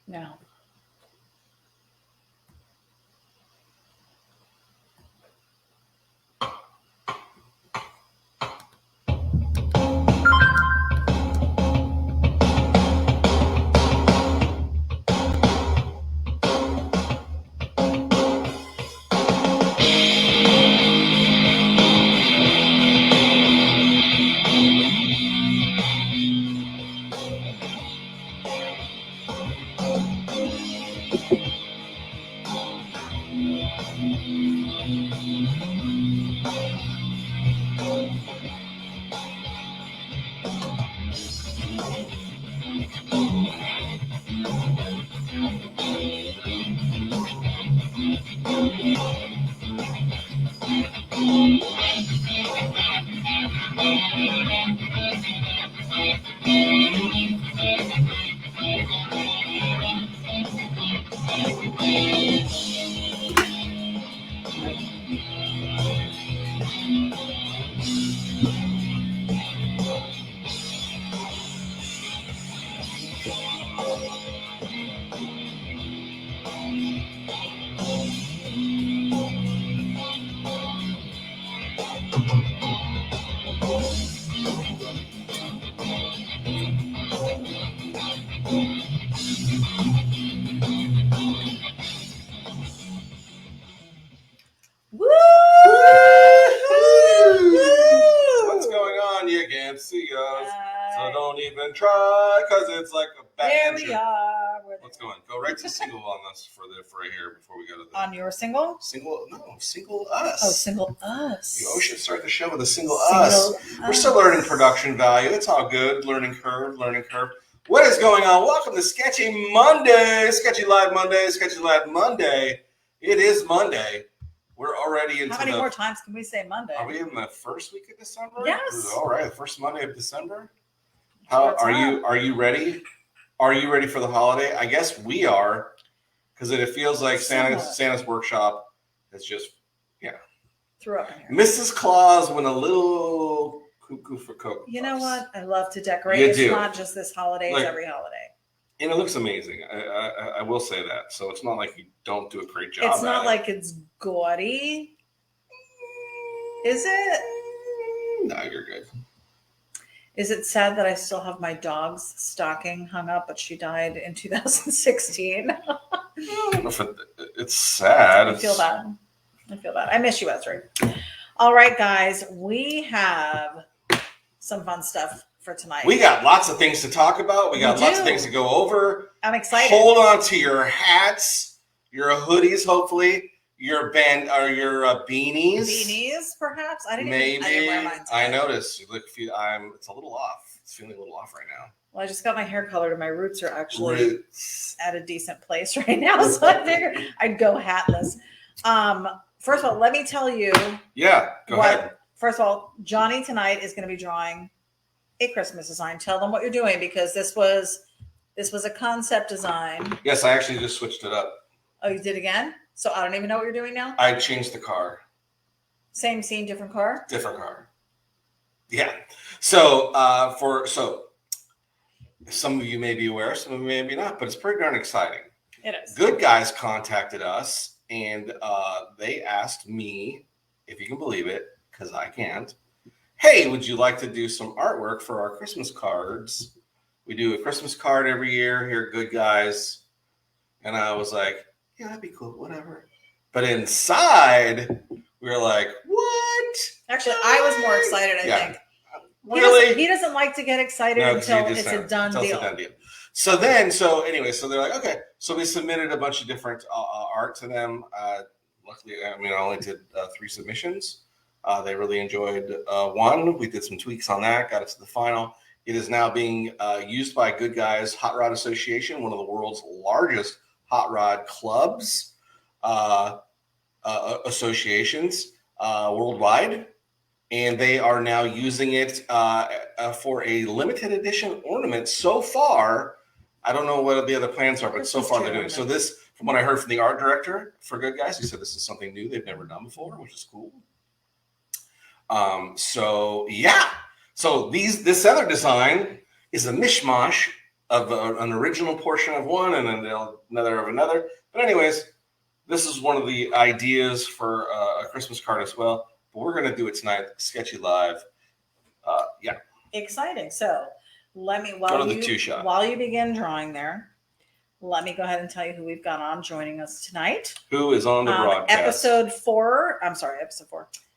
No. Woo! What's going on? You can't see us, so don't even try, because it's like a back There entry. we are. What's going on? Go right to single on us for right here before we go to the On your single? single us. Oh, single us. You always should start the show with a single us. We're still learning production value. It's all good. Learning curve. What is going on? Welcome to Sketchy Monday. Sketchy Live Monday. It is Monday. We're already into How many more times can we say Monday? Are we in the first week of December? Yes. All right, the first Monday of December. How are you? Are you ready? Are you ready for the holiday? I guess we are, because it feels like Santa's workshop is just threw up in here. Mrs. Claus went a little cuckoo for Cocoa Puffs. You know what? I love to decorate. You it's do. not just this holiday; it's every holiday. And it looks amazing. I will say that. So it's not like you don't do a great job. It's not like it's gaudy. Is it? No, you're good. Is it sad that I still have my dog's stocking hung up, but she died in 2016? It's sad. I feel bad. I miss you, Ezra. All right, guys. We have some fun stuff for tonight. We got lots of things to talk about. We got lots of things to go over. I'm excited. Hold on to your hats, your hoodies, hopefully, your band or your beanies. Beanies, perhaps. I didn't wear mine. I noticed. You look. It's a little off. It's feeling a little off right now. Well, I just got my hair colored, and my roots are actually at a decent place right now. So I figured I'd go hatless. First of all, let me tell you. Yeah, go ahead. First of all, Johnny tonight is going to be drawing a Christmas design. Tell them what you're doing, because this was a concept design. Yes, I actually just switched it up. Oh, you did again? So I don't even know what you're doing now? I changed the car. Same scene, different car? Different car. Yeah. So some of you may be aware, some of you may be not, but it's pretty darn exciting. It is. Good Guys contacted us, and they asked me, if you can believe it, because I can't, hey, would you like to do some artwork for our Christmas cards? We do a Christmas card every year here at Good Guys. And I was like, yeah, that'd be cool, whatever. But inside, we were like, what? Actually, I was more excited, I think. Really? He doesn't like to get excited until it's a done deal. So they're like, okay. So we submitted a bunch of different art to them. Luckily, I only did 3 submissions. They really enjoyed one. We did some tweaks on that, got it to the final. It is now being used by Good Guys Hot Rod Association, one of the world's largest hot rod clubs, associations worldwide. And they are now using it for a limited edition ornament. So far, I don't know what the other plans are, but so far they're doing. So this, from what I heard from the art director for Good Guys, he said this is something new they've never done before, which is cool. So this other design is a mishmash of an original portion of one and then another of another. But anyways, this is one of the ideas for a Christmas card as well. But we're going to do it tonight, Sketchy Live. Yeah. Exciting. So let me, Go to the two-shot. while you begin drawing there, let me go ahead and tell you who we've got on joining us tonight. Who is on the broadcast? Episode 4.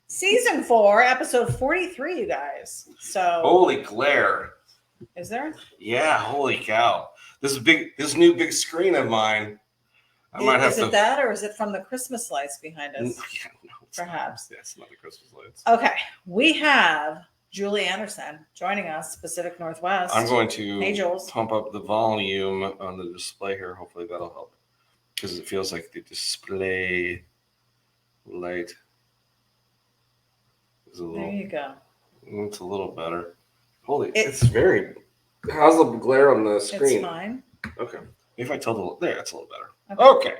Season 4, episode 43, you guys. So holy glare. Is there? Yeah, holy cow. This new big screen of mine. Is it that, or is it from the Christmas lights behind us? Yeah, no, perhaps. It's not the Christmas lights. Okay. We have Julie Anderson joining us, Pacific Northwest. I'm going to Hey, Jules. pump up the volume on the display here. Hopefully that'll help. Because it feels like the display light is a little. There you go. It's a little better. Holy, it's very. How's the glare on the screen? It's fine. Okay. If I tilt it, there, it's a little better. Okay. Okay.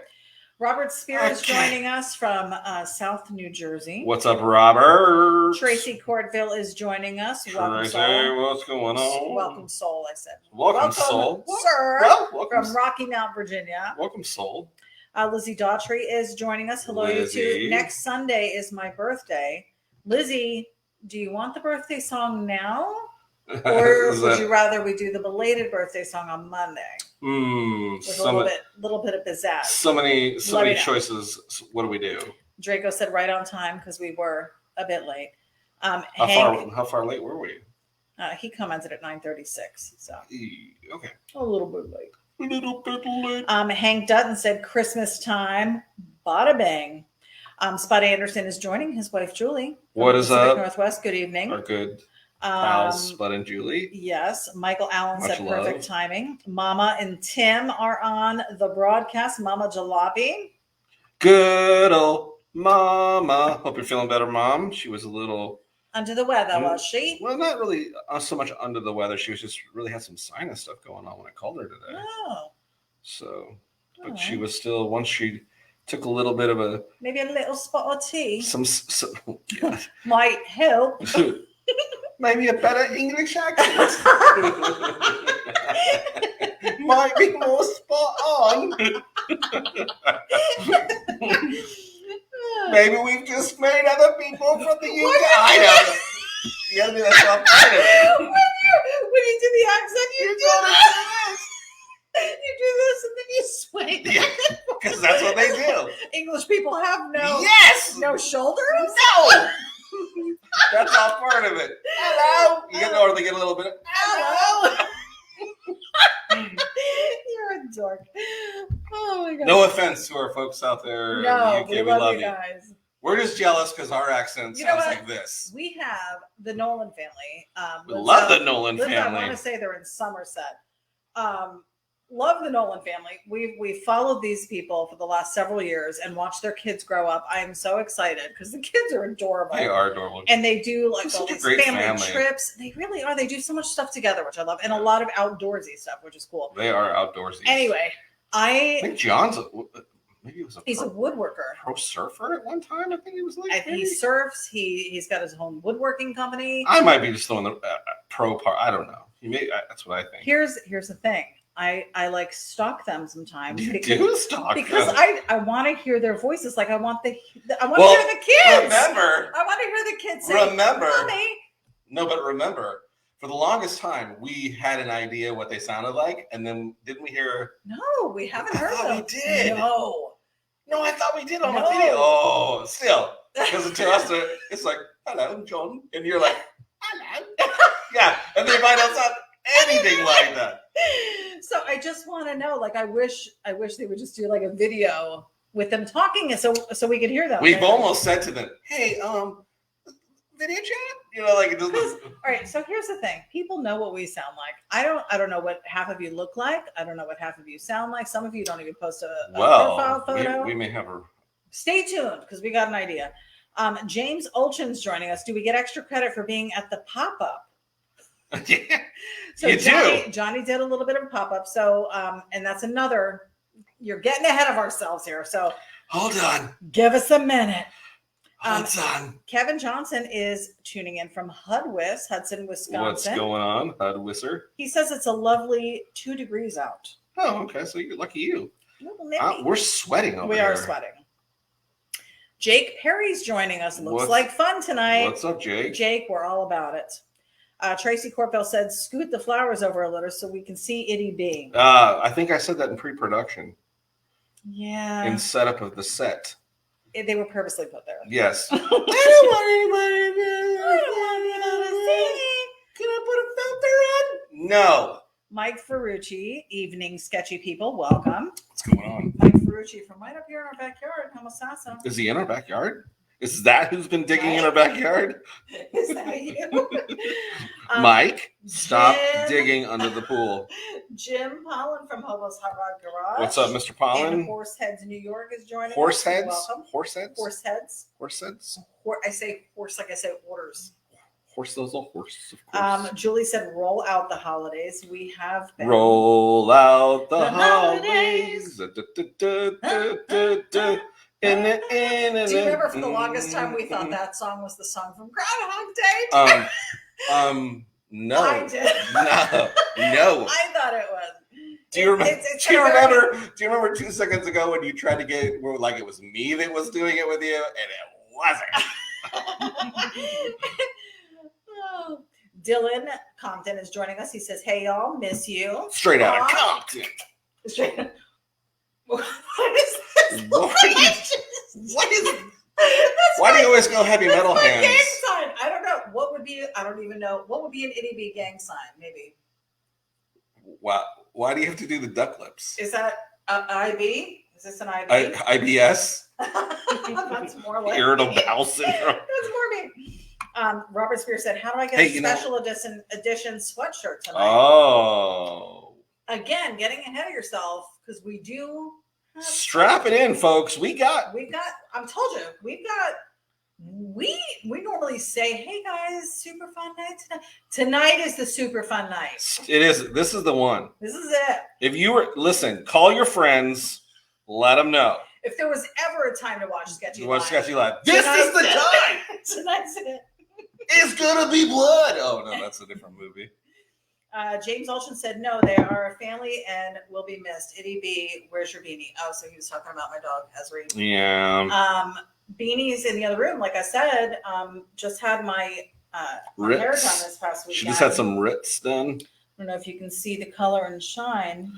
Robert Spear is joining us from South New Jersey. What's up, Robert? Tracy Courtville is joining us. Welcome, Tracy, Soul. what's going on? Welcome, Soul, I said. Welcome Soul. Sir. Well, welcome, from Rocky Mount, Virginia. Welcome, Soul. Lizzie Daughtry is joining us. Hello, Lizzie. you two. Next Sunday is my birthday. Lizzie, do you want the birthday song now? Or would you rather we do the belated birthday song on Monday? With a little bit of pizzazz. So many choices. What do we do? Draco said right on time because we were a bit late. How far late were we? He commented at 9:36. So okay, a little bit late. A little bit late. Hank Dutton said Christmas time. Bada bang. Spot Anderson is joining his wife Julie. What is up? Northwest. Good evening. Our good pals, Spud and Julie. Yes. Michael Allen Much said love. perfect timing. Mama and Tim are on the broadcast. Mama Jalopy. Good old Mama. Hope you're feeling better, Mom. She was a little Under the weather, was she? Well, not really so much under the weather. She was just really had some sinus stuff going on when I called her today. Oh. So, but she was still, once she took a little bit of a... Maybe a little spot of tea. Some Might help. Maybe a better English accent. Might be more spot on. Maybe we've just made other people from the UK. I know. You gotta do that self-titled. When you do the accent, you do this. You do this and then you swing. Yeah, because that's what they do. English people have no shoulders. No. That's all part of it. Hello. You get, or they get a little bit of hello. You're a dork. Oh my god. No offense to our folks out there in the UK. We love you guys. We're just jealous because our accent sounds like this. We have the Nolan family. We love the Nolan family. I want to say they're in Somerset. Love the Nolan family. We've followed these people for the last several years and watched their kids grow up. I am so excited because the kids are adorable. They are adorable. And they do like all these family family trips. They really are. They do so much stuff together, which I love. And a lot of outdoorsy stuff, which is cool. They are outdoorsy. Anyway, I think John's maybe he was he's a woodworker. Pro surfer at one time. I think he was like he surfs. He's got his own woodworking company. I might be just throwing the pro part. I don't know. That's what I think. Here's the thing. I like stalk them sometimes. You do stalk because them. I want to hear their voices. Like I want to hear the kids. Remember, I want to hear the kids say, Mommy. No, but remember, for the longest time, we had an idea what they sounded like, and then didn't we hear? No, we haven't heard them. We did. No, I thought we did on the video. Oh, still, because to us, it's like, hello, John, and you're like, hello. Yeah, and they might not sound anything like that. So I just want to know, like, I wish they would just do like a video with them talking, and so we could hear them. We've almost said to them, "Hey, video chat," like it doesn't. All right. So here's the thing: people know what we sound like. I don't know what half of you look like. I don't know what half of you sound like. Some of you don't even post a profile photo. We may have a. Stay tuned because we got an idea. James Olchin's joining us. Do we get extra credit for being at the pop-up? Yeah, so Johnny did a little bit of a pop-up. So, and that's you're getting ahead of ourselves here. So hold on. Give us a minute. Kevin Johnson is tuning in from Hudson, Wisconsin. What's going on, Hudwisser? He says it's a lovely 2 degrees out. Oh, okay. So you're lucky you. Well, we're sweating over We here. are sweating. Jake Perry's joining us. Looks like fun tonight. What's up, Jake? Jake, we're all about it. Tracy Corpel said, scoot the flowers over a little so we can see ity-B. I think I said that in pre-production. Yeah. In setup of the set. They were purposely put there. Yes. I don't want anybody to see. Can I put a filter on? No. Mike Ferrucci, evening sketchy people, welcome. What's going on? Mike Ferrucci from right up here in our backyard, Homosassa. Is he in our backyard? Is that who's been digging in our backyard? Is that you? Mike, stop digging under the pool. Jim Pollen from Hobo's Hot Rod Garage. What's up, Mr. Pollen? And Horseheads, New York is joining Horseheads? us. Welcome. Horseheads? Horseheads. Horseheads? I say horse like I say orders. Horse, those are horses, of course. Julie said, roll out the holidays. We have been. Roll out the holidays. Do you remember for the longest time we thought that song was the song from Groundhog Day? No. I did. No. I thought it was. Do you remember 2 seconds ago when you tried to get it like it was me that was doing it with you, and it wasn't? Dylan Compton is joining us. He says, "Hey y'all, miss you." Straight out of Compton. What is this? Why do you always go heavy metal hands? Gang sign. I don't know. I don't even know. What would be an ity-B gang sign? Maybe. Why do you have to do the duck lips? Is that IB? Is this an IB? IBS? That's more like irritable bowel syndrome. That's more me. Robert Spear said, "How do I get a special edition sweatshirt tonight?" Oh. Again, getting ahead of yourself because we do. Strap it in, folks. We got. I'm told you, we normally say, "Hey guys, super fun night tonight." Tonight is the super fun night. It is. This is the one. This is it. If you were call your friends, let them know. If there was ever a time to watch Sketchy Live, This is the time. Tonight's it. It's gonna be blood. Oh no, that's a different movie. James Olshan said, "No, they are a family and will be missed." ity-B, where's your beanie? Oh, so he was talking about my dog, Ezri. Yeah. Beanie's in the other room. Like I said, just had my hair done this past week. She just had some Ritz done. I don't know if you can see the color and shine.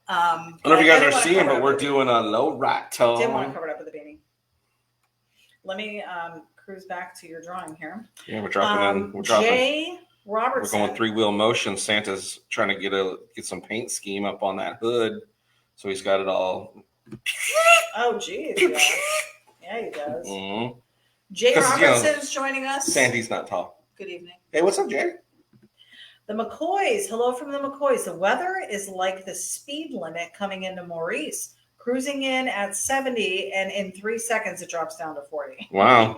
I don't know if you guys are seeing, but we're doing a low rat tone. Didn't want to cover it up with a beanie. Let me cruise back to your drawing here. Yeah, we're dropping in. We're dropping. Jay Robertson. We're going 3-wheel motion. Santa's trying to get some paint scheme up on that hood, so he's got it all. Oh, geez. Yeah, he does. Mm-hmm. Jay Robertson's joining us. Sandy's not tall. Good evening. Hey, what's up, Jay? The McCoys. Hello from the McCoys. The weather is like the speed limit coming into Maurice. Cruising in at 70, and in 3 seconds it drops down to 40. Wow.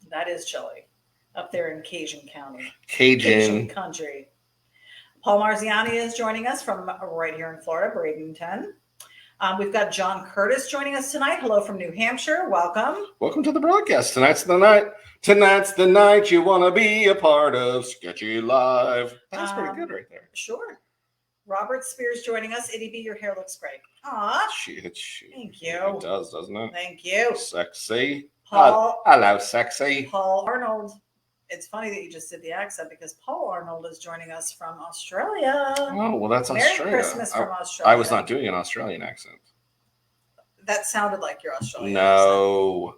That is chilly up there in Cajun County. Cajun country. Paul Marziani is joining us from right here in Florida, Bradenton. We've got John Curtis joining us tonight. Hello from New Hampshire. Welcome. Welcome to the broadcast. Tonight's the night. Tonight's the night you want to be a part of Sketchy Live. That's pretty good right there. Sure. Robert Spears joining us. ity-B, your hair looks great. Aw. Thank you. It does, doesn't it? Thank you. Sexy. Paul. Hello, sexy. Paul Arnold. It's funny that you just did the accent because Paul Arnold is joining us from Australia. Oh, well, that's Merry Australia. Christmas from Australia. I was not doing an Australian accent. That sounded like your Australian accent.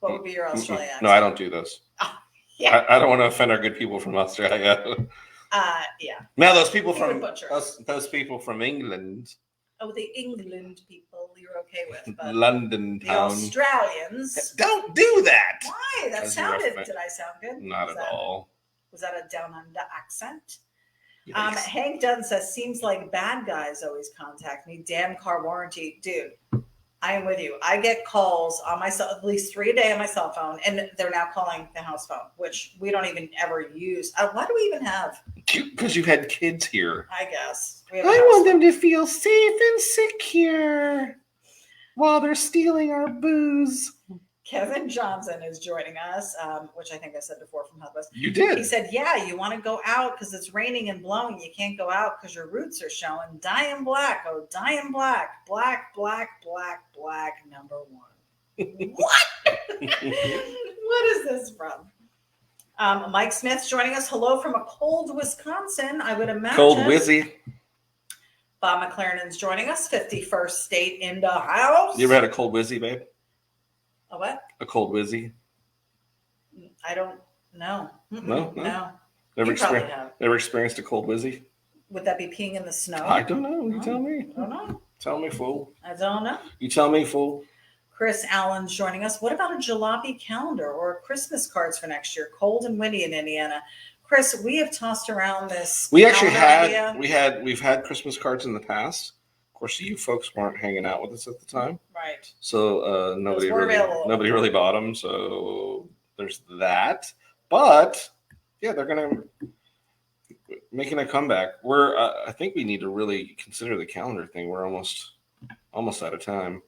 What would be your Australian accent? No, I don't do those. Oh, yeah. I don't want to offend our good people from Australia. Yeah. Now those people from England. Oh, the England people you're okay with, but London town. The Australians. Don't do that. Why? Did I sound good? Not at all. Was that a down under accent? Yes. Hank Dunn says, seems like bad guys always contact me. Damn car warranty. Dude, I am with you. I get calls on my at least 3 a day on my cell phone, and they're now calling the house phone, which we don't even ever use. Why do we even have? Because you've had kids here. I guess. I want them to feel safe and secure. while they're stealing our booze. Kevin Johnson is joining us, which I think I said before from Hubba's. You did. He said, yeah, you want to go out because it's raining and blowing. You can't go out because your roots are showing. Dye in black. Oh, dye in black. Black, black, black, black, number one. What? What is this from? Mike Smith's joining us. Hello from a cold Wisconsin, I would imagine. Cold Wizzy. Bob McLaren's joining us. 51st state in the house. You ever had a cold Wizzy, babe? A what? A cold Wizzy? I don't know. No. Never experienced a cold Wizzy? Would that be peeing in the snow? I don't know. You tell me. I don't know. Tell me, fool. I don't know. You tell me, fool. Chris Allen's joining us. What about a jalopy calendar or Christmas cards for next year? Cold and windy in Indiana. Chris, we have tossed around this. We actually we've had Christmas cards in the past. Of course, you folks weren't hanging out with us at the time. Right. So nobody really bought them. So there's that. But yeah, they're gonna making a comeback. I think we need to really consider the calendar thing. We're almost out of time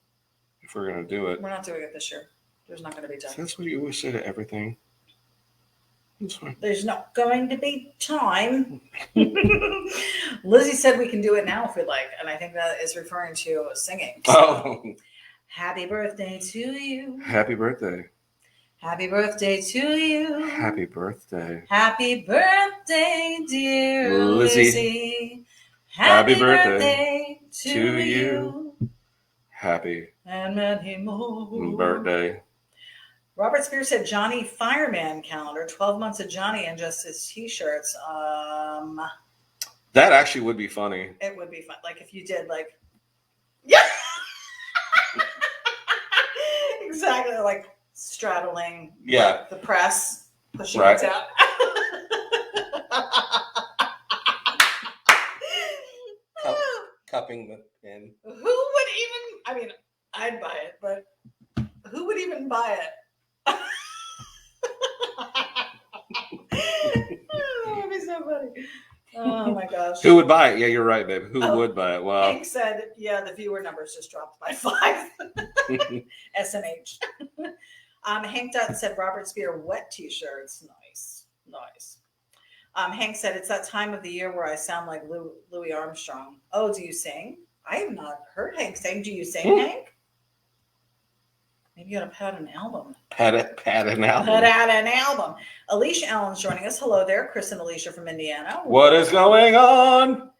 if we're gonna do it. We're not doing it this year. There's not going to be time. That's what you always say to everything. That's fine. There's not going to be time. Lizzie said we can do it now if we'd like, and I think that is referring to singing. So, happy birthday to you. Happy birthday. Happy birthday to you. Happy birthday. Happy birthday, dear Lizzie. Happy birthday to you. Happy and many more birthday. Robert Spears said Johnny Fireman calendar, 12 months of Johnny and just his t-shirts. That actually would be funny. It would be fun. Like if you did yeah. Exactly. Like straddling the press, pushing it out. Cupping the pin. Who would even, I mean, I'd buy it, but who would even buy it? That would be so funny. Oh my gosh. Who would buy it? Yeah, you're right, babe. Who would buy it? Wow. Hank said, the viewer numbers just dropped by 5. SMH. Hank Dutton said Robert Spear wet t-shirts. Nice. Hank said it's that time of the year where I sound like Louis Armstrong. Oh, do you sing? I have not heard Hank sing. Do you sing, Hank? Maybe you got to pad an album. Pad an album. Put out an album. Alicia Allen's joining us. Hello there, Chris and Alicia from Indiana. What is going on?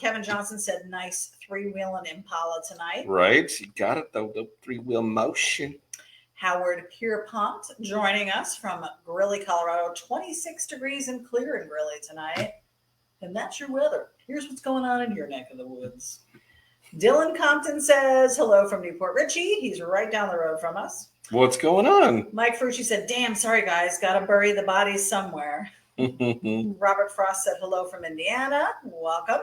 Kevin Johnson said nice 3-wheeling Impala tonight. Right. You got it, though. The 3-wheel motion. Howard Pierpont joining us from Greeley, Colorado. 26 degrees and clear in Greeley tonight. And that's your weather. Here's what's going on in your neck of the woods. Dylan Compton says hello from Newport Richie. He's right down the road from us. What's going on? Mike Frucci said, damn, sorry, guys. Got to bury the bodies somewhere. Robert Frost said hello from Indiana. Welcome.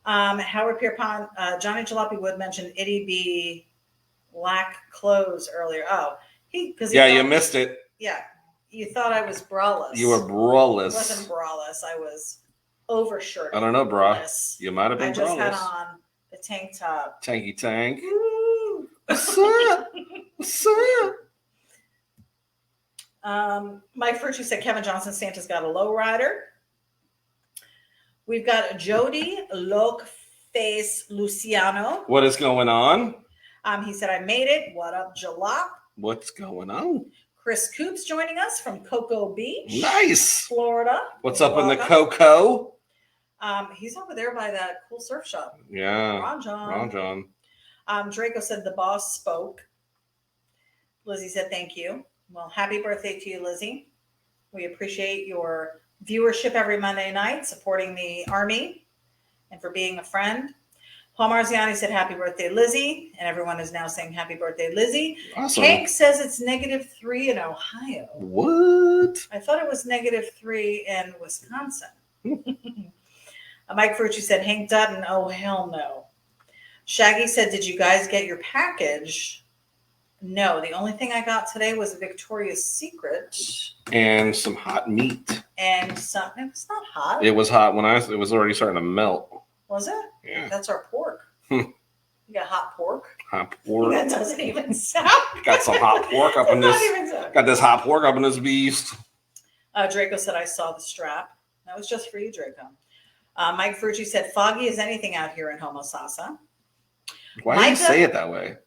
Howard Pierpont, Johnny Jalopy Wood mentioned ity-B black clothes earlier. Oh, you missed it. Yeah, you thought I was braless. You were braless. I wasn't braless. I was overshirt. I don't know, bra. You might have been braless. I just had on the tank top. Tanky tank. Woo. What's up? What's up? Mike Furchy said Kevin Johnson Santa's got a lowrider. We've got Jody Lokeface Luciano. What is going on? He said, I made it. What up, Jalop? What's going on? Chris Coops joining us from Cocoa Beach. Nice. Florida. What's up in the Cocoa? He's over there by that cool surf shop. Yeah. Ron John. Draco said the boss spoke. Lizzie said thank you. Well, happy birthday to you, Lizzie. We appreciate your viewership every Monday night, supporting the Army, and for being a friend. Paul Marziani said happy birthday, Lizzie, and everyone is now saying happy birthday, Lizzie. Awesome. Hank says it's -3 in Ohio. What? I thought it was -3 in Wisconsin. Mike Frucci said Hank Dutton. Oh, hell no. Shaggy said, did you guys get your package? No, the only thing I got today was a Victoria's Secret. And some hot meat. And something. It's not hot. It was hot when it was already starting to melt. Was it? Yeah. That's our pork. You got hot pork. Hot pork. That doesn't even sound. Got some hot pork up in this. Got this hot pork up in this beast. Draco said, I saw the strap. That was just for you, Draco. Mike Frucci said, foggy as anything out here in Homosassa. Why do you say it that way?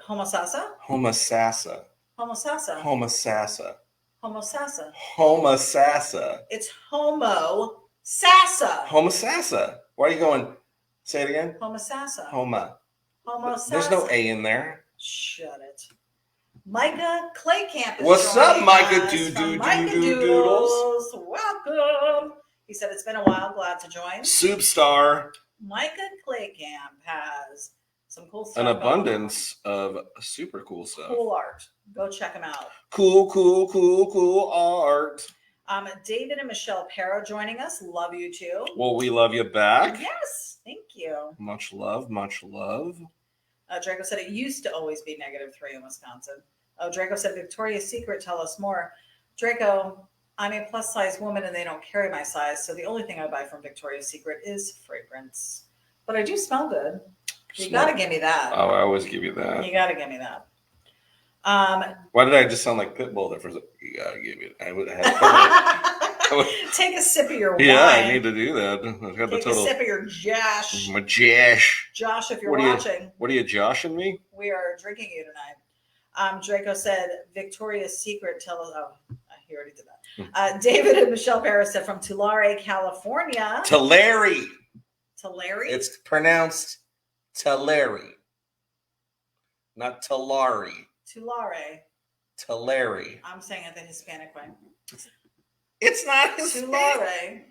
Homosassa? Homosassa. Homosassa. Homosassa. Homosassa. Homosassa. It's Homo-Sassa. Homosassa. Why are you going? Say it again. Homosassa. Homa. Homosassa. There's no A in there. Shut it. Micah Claycamp is What's up, Micah Doodles? Welcome. He said it's been a while. Glad to join. Soup star. Micah Claycamp has some cool stuff. An abundance of super cool stuff. Cool art. Go check him out. Cool art. David and Michelle Para joining us. Love you too. Well, we love you back. Yes, thank you. Much love. Draco said it used to always be -3 in Wisconsin. Oh, Draco said Victoria's Secret, tell us more. Draco, I'm a plus size woman and they don't carry my size. So the only thing I buy from Victoria's Secret is fragrance. But I do smell good. You got to give me that. Oh, I always give you that. You got to give me that. Why did I just sound like Pitbull there? You got to give me that. Take a sip of your wine. Yeah, I need to do that. I've got Take a sip of your Josh. My Josh. Josh, if you're watching. What are you joshing me? We are drinking you tonight. Draco said, Victoria's Secret, tell us. Oh, he already did that. David and Michelle Paris said from Tulare, California. Tulare. Tulare? It's pronounced Tulare. Not Tulare. Tulare. Tulare. I'm saying it the Hispanic way. It's not Hispanic.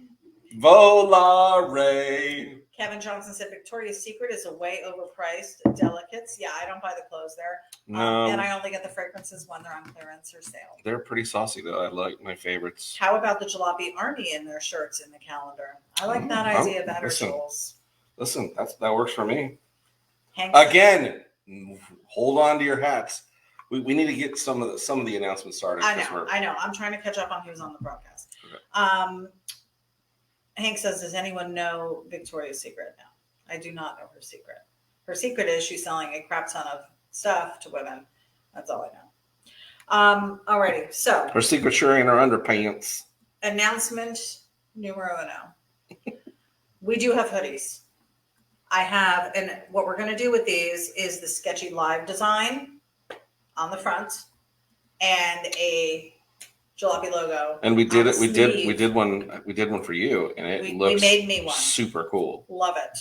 Volare. Kevin Johnson said Victoria's Secret is a way overpriced delicates. Yeah, I don't buy the clothes there. No. And I only get the fragrances when they're on clearance or sale. They're pretty saucy, though. I like my favorites. How about the Jalopy Army in their shirts in the calendar? I like that idea better, Jules. Listen, that works for me. Hank Again, hold on to your hats. We need to get some of the announcements started. I know. I'm trying to catch up on who's on the broadcast. Okay. Hank says, does anyone know Victoria's Secret now? I do not know her secret. Her secret is she's selling a crap ton of stuff to women. That's all I know. Alrighty, so. Her secret sure ain't her underpants. Announcement numero uno. We do have hoodies. I have, and what we're going to do with these is the Sketchy Live design on the front and a Jalopy logo. And we did it. We did one for you, and it looks. We made me one. Super cool. Love it.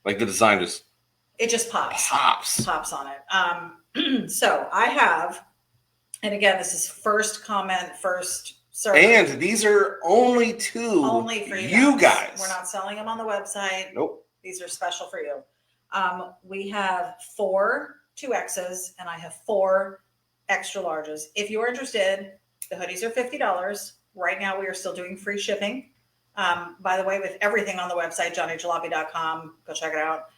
Like the design just. It just pops. Pops on it. So I have, and again, this is first comment, first service. And these are only for you guys. We're not selling them on the website. Nope. These are special for you. We have 4 2Xs and I have 4 extra larges. If you're interested, the hoodies are $50. Right now, we are still doing free shipping. By the way, with everything on the website, johnnyjalopy.com, go check it out.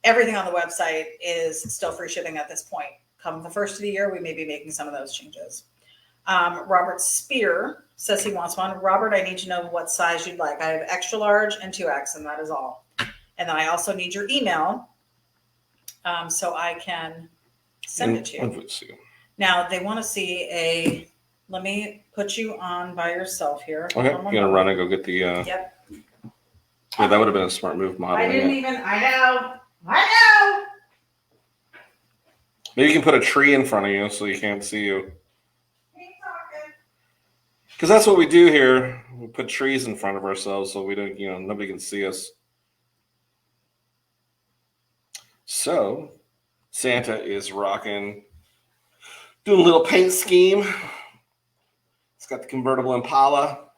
Everything on the website is still free shipping at this point. Come the first of the year, we may be making some of those changes. Robert Spear says he wants one. Robert, I need to know what size you'd like. I have extra large and 2X, and that is all. And then I also need your email so I can send it to you. Now, they want to see let me put you on by yourself here. Okay, you're going to run and go get the... Yep. Yeah, that would have been a smart move modeling. I know. Maybe you can put a tree in front of you so you can't see you. Keep talking. Because that's what we do here. We put trees in front of ourselves so we don't, nobody can see us. So, Santa is rocking, doing a little paint scheme. It's got the convertible Impala,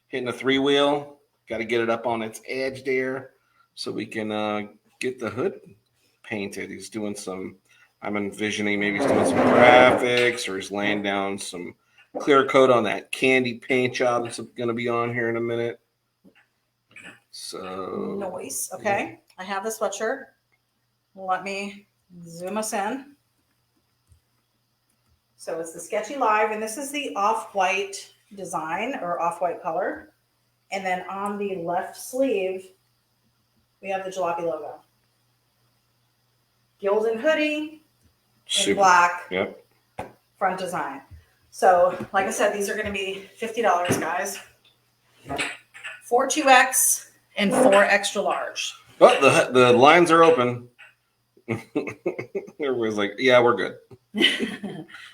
hitting a 3-wheel. Got to get it up on its edge there so we can get the hood painted. He's doing I'm envisioning maybe he's doing some graphics or he's laying down some clear coat on that candy paint job that's going to be on here in a minute. So. Nice. Okay. I have the sweatshirt. Let me zoom us in. So it's the Sketchy Live, and this is the off-white design or off-white color. And then on the left sleeve, we have the Jalopy logo. Gildan hoodie in Super. black. Yep. Front design. So, like I said, these are going to be $50, guys. 4 2X and 4 extra large. Oh, the lines are open. Everybody's like, yeah, we're good.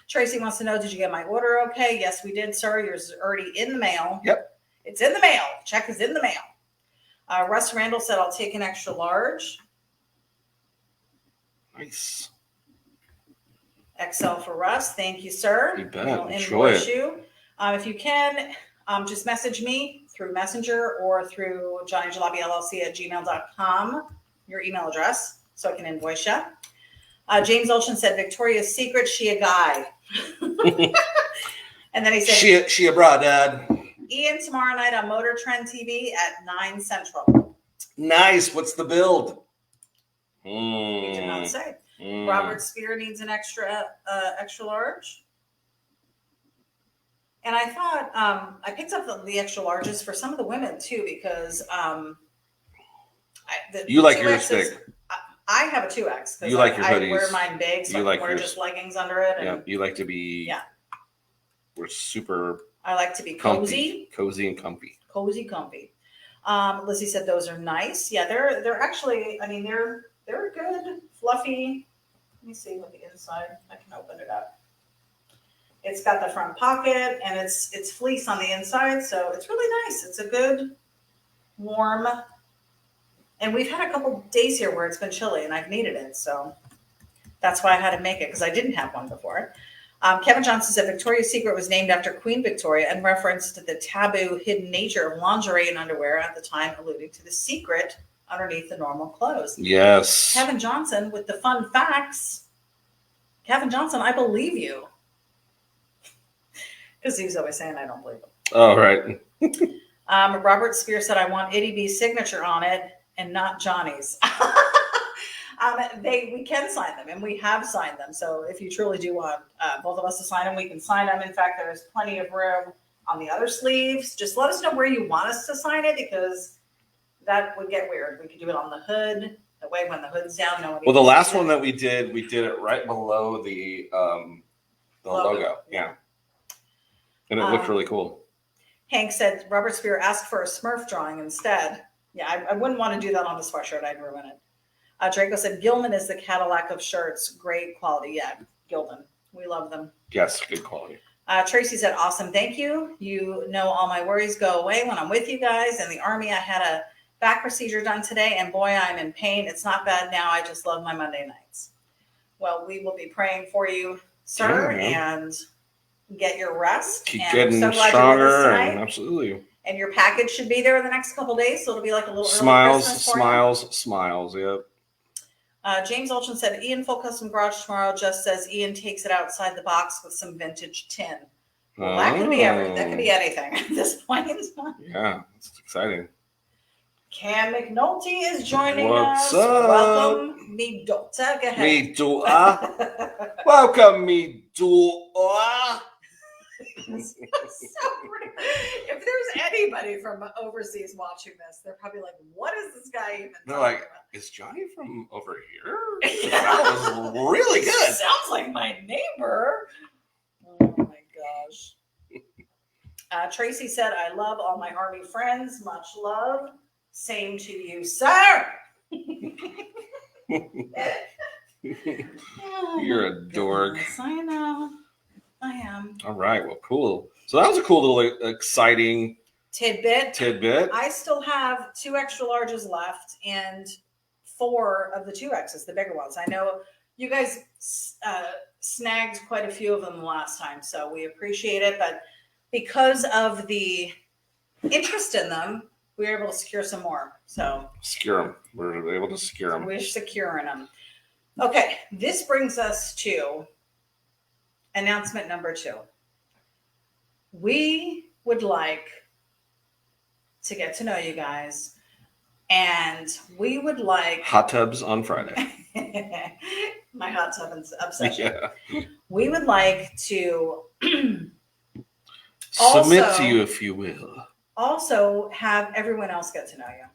Tracy wants to know, did you get my order okay? Yes, we did, sir. Yours is already in the mail. Yep. It's in the mail. Check is in the mail. Russ Randall said, I'll take an extra large. Nice. XL for Russ. Thank you, sir. You bet. We'll Enjoy invoice it. you. If you can, just message me through Messenger or through johnnyjalopy@gmail.com, your email address, so I can invoice you. James Olshan said, Victoria's Secret, she a guy. And then he said, she a bra, Dad. Ian, tomorrow night on Motor Trend TV at 9 Central. Nice. What's the build? He did not say. Robert Spear needs an extra large. And I thought I picked up the extra larges for some of the women too, because you like yours thick. I have a 2X. You like your hoodies. I wear mine big, so I can wear just leggings under it. And, yeah, you like to be. Yeah. We're super. I like to be cozy and comfy. Cozy, comfy. Lizzie said those are nice. Yeah, they're actually. I mean, they're good, fluffy. Let me see what the inside. I can open it up. It's got the front pocket and it's fleece on the inside, so it's really nice. It's a good, warm. And we've had a couple days here where it's been chilly, and I've needed it, so that's why I had to make it, because I didn't have one before. Kevin Johnson said Victoria's Secret was named after Queen Victoria and referenced the taboo hidden nature of lingerie and underwear at the time, alluding to the secret underneath the normal clothes. Yes. Kevin Johnson with the fun facts. Kevin Johnson, I believe you. Because he was always saying I don't believe him. Oh, right. Robert Spear said, I want ity-B's signature on it and not Johnny's. We can sign them, and we have signed them. So if you truly do want both of us to sign them, we can sign them. In fact, there's plenty of room on the other sleeves. Just let us know where you want us to sign it, because that would get weird. We could do it on the hood. That way, when the hood's down, no one. Well, the last one that we did it right below the logo. Yeah. And it looked really cool. Hank said Robert Spear asked for a Smurf drawing instead. Yeah, I wouldn't want to do that on the sweatshirt. I'd ruin it. Draco said Gilman is the Cadillac of shirts. Great quality. Yeah, Gildan. We love them. Yes, good quality. Tracy said, awesome. Thank you. You know, all my worries go away when I'm with you guys. In the Army, I had a back procedure done today, and boy, I'm in pain. It's not bad now. I just love my Monday nights. Well, we will be praying for you, sir, and get your rest. Keep and getting so stronger. And absolutely. And your package should be there in the next couple of days, so it'll be like a little smiles. Yep. James Olchin said, Ian Full Custom Garage tomorrow just says Ian takes it outside the box with some vintage tin. Well, that could be anything at this point. Yeah, it's exciting. Cam McNulty is joining us. What's up? Welcome, me daughter. Go ahead. Me daughter. Welcome, me daughter. If there's anybody from overseas watching this, they're probably like, what is this guy even They're like, about? Is Johnny from over here? That was really good. Sounds like my neighbor. Oh my gosh. Tracy said, I love all my Army friends. Much love. Same to you, sir. You're a dork. Goodness, I know. I am. All right. Well, cool. So that was a cool little exciting tidbit. I still have 2 extra larges left and 4 of the 2Xs, the bigger ones. I know you guys snagged quite a few of them last time, so we appreciate it. But because of the interest in them, we were able to secure some more. So secure them. We're able to secure them. We're securing them. Okay, this brings us to announcement number 2. We would like to get to know you guys, and we would like hot tubs on Friday. My hot tub obsession. Yeah. We would like to submit to you, if you will. Also, have everyone else get to know you.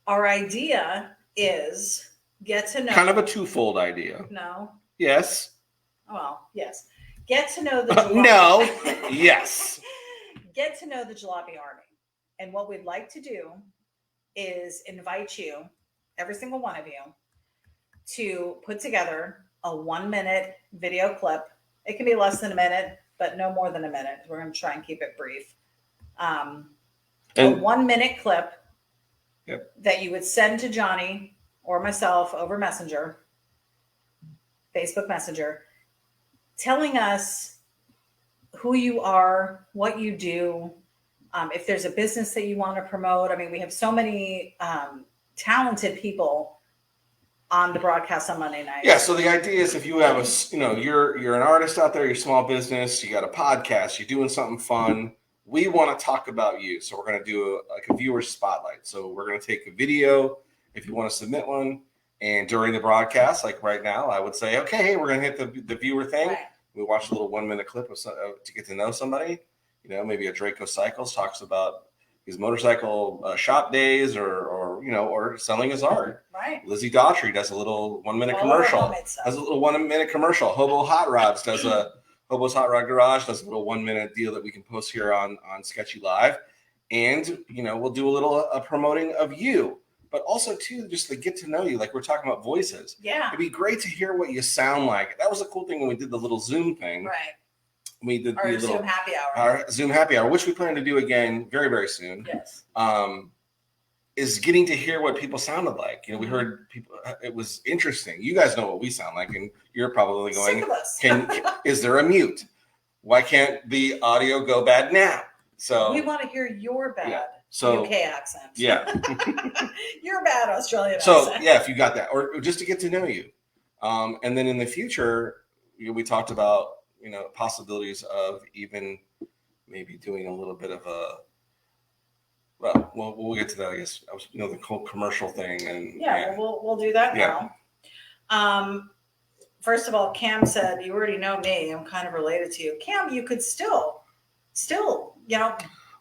Our idea is Get to know. Kind of a twofold idea. No. Yes. Well, yes. Get to know the jalopy. No. Yes. Get to know the jalopy army. And what we'd like to do is invite you, every single one of you, to put together a 1-minute video clip. It can be less than a minute, but no more than a minute. We're going to try and keep it brief. A 1-minute clip that you would send to Johnny or myself over Messenger, Facebook Messenger, telling us who you are, what you do, if there's a business that you want to promote. I mean, we have so many talented people on the broadcast on Monday night. Yeah. So the idea is, if you have you're an artist out there, you're a small business, you got a podcast, you're doing something fun. We want to talk about you. So we're going to do a viewer spotlight. So we're going to take a video if you want to submit one. And during the broadcast, like right now, I would say, okay, hey, we're going to hit the viewer thing. Right. We watch a little 1-minute clip to get to know somebody. Maybe a Draco Cycles talks about his motorcycle shop days or selling his art. Right. Lizzie Daughtry does a little 1-minute commercial. Does a little 1-minute commercial. Hobo Hot Rods does Hobo's Hot Rod Garage does a little 1-minute deal that we can post here on Sketchy Live. And, we'll do a little promoting of you. But also, too, just to get to know you, like we're talking about voices. Yeah. It'd be great to hear what you sound like. That was a cool thing when we did the little Zoom thing. Right. We did our Zoom happy hour. Our Zoom happy hour, which we plan to do again very, very soon. Yes. Is getting to hear what people sounded like. We heard people. It was interesting. You guys know what we sound like, and you're probably going, sick of us. Is there a mute? Why can't the audio go bad now? So we want to hear your bad. Yeah. So, UK accent. Yeah. Your bad Australian accent. So, yeah, if you got that, or just to get to know you. And then in the future, we talked about, possibilities of even maybe doing a little bit of we'll get to that, I guess. The whole commercial thing. And we'll do that now. First of all, Cam said, you already know me. I'm kind of related to you. Cam, you could still,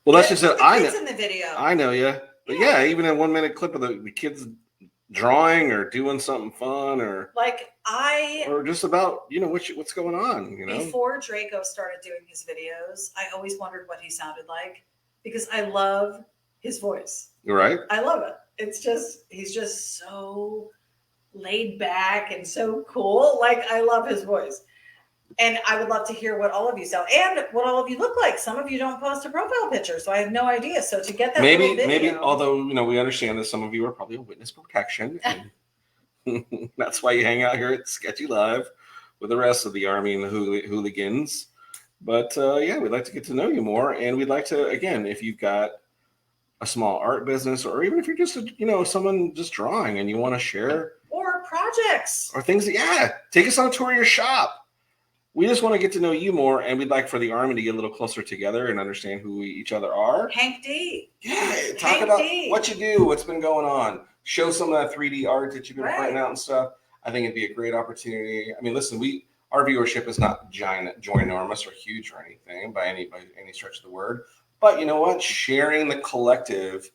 well, that's just it. I know. In the video. I know, yeah. But even a 1-minute clip of the kids drawing or doing something fun, or just about what's going on. Before Draco started doing his videos, I always wondered what he sounded like because I love his voice. Right. I love it. It's just he's just so laid back and so cool. Like I love his voice. And I would love to hear what all of you sound and what all of you look like. Some of you don't post a profile picture, so I have no idea. So to get that maybe, although we understand that some of you are probably on witness protection, and that's why you hang out here at Sketchy Live with the rest of the army and the hooligans. But we'd like to get to know you more, and we'd like to, again, if you've got a small art business, or even if you're just someone just drawing and you want to share, or projects or things, take us on a tour of your shop. We just want to get to know you more, and we'd like for the army to get a little closer together and understand who each other are. Hank D. Yeah, talk about what you do, what's been going on. Show some of that 3D art that you've been putting out and stuff. I think it'd be a great opportunity. I mean, listen, our viewership is not ginormous or huge or anything by any stretch of the word. But you know what? Sharing the collective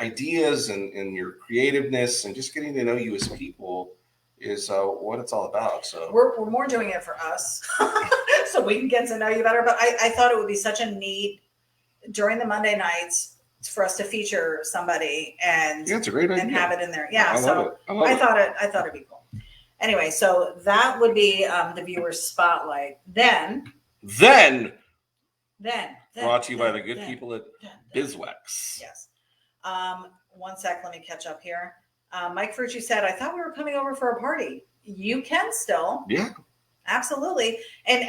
ideas and your creativeness and just getting to know you as people is what it's all about. So we're more doing it for us so we can get to know you better. But I thought it would be such a neat during the Monday nights for us to feature somebody and it's a great idea. And have it in there. I thought it'd be cool. Anyway, so that would be the viewer spotlight. Then brought to you by the good people at Bizwex. Yes. One sec, let me catch up here. Mike Ferrucci said, I thought we were coming over for a party. You can still. Yeah. Absolutely. And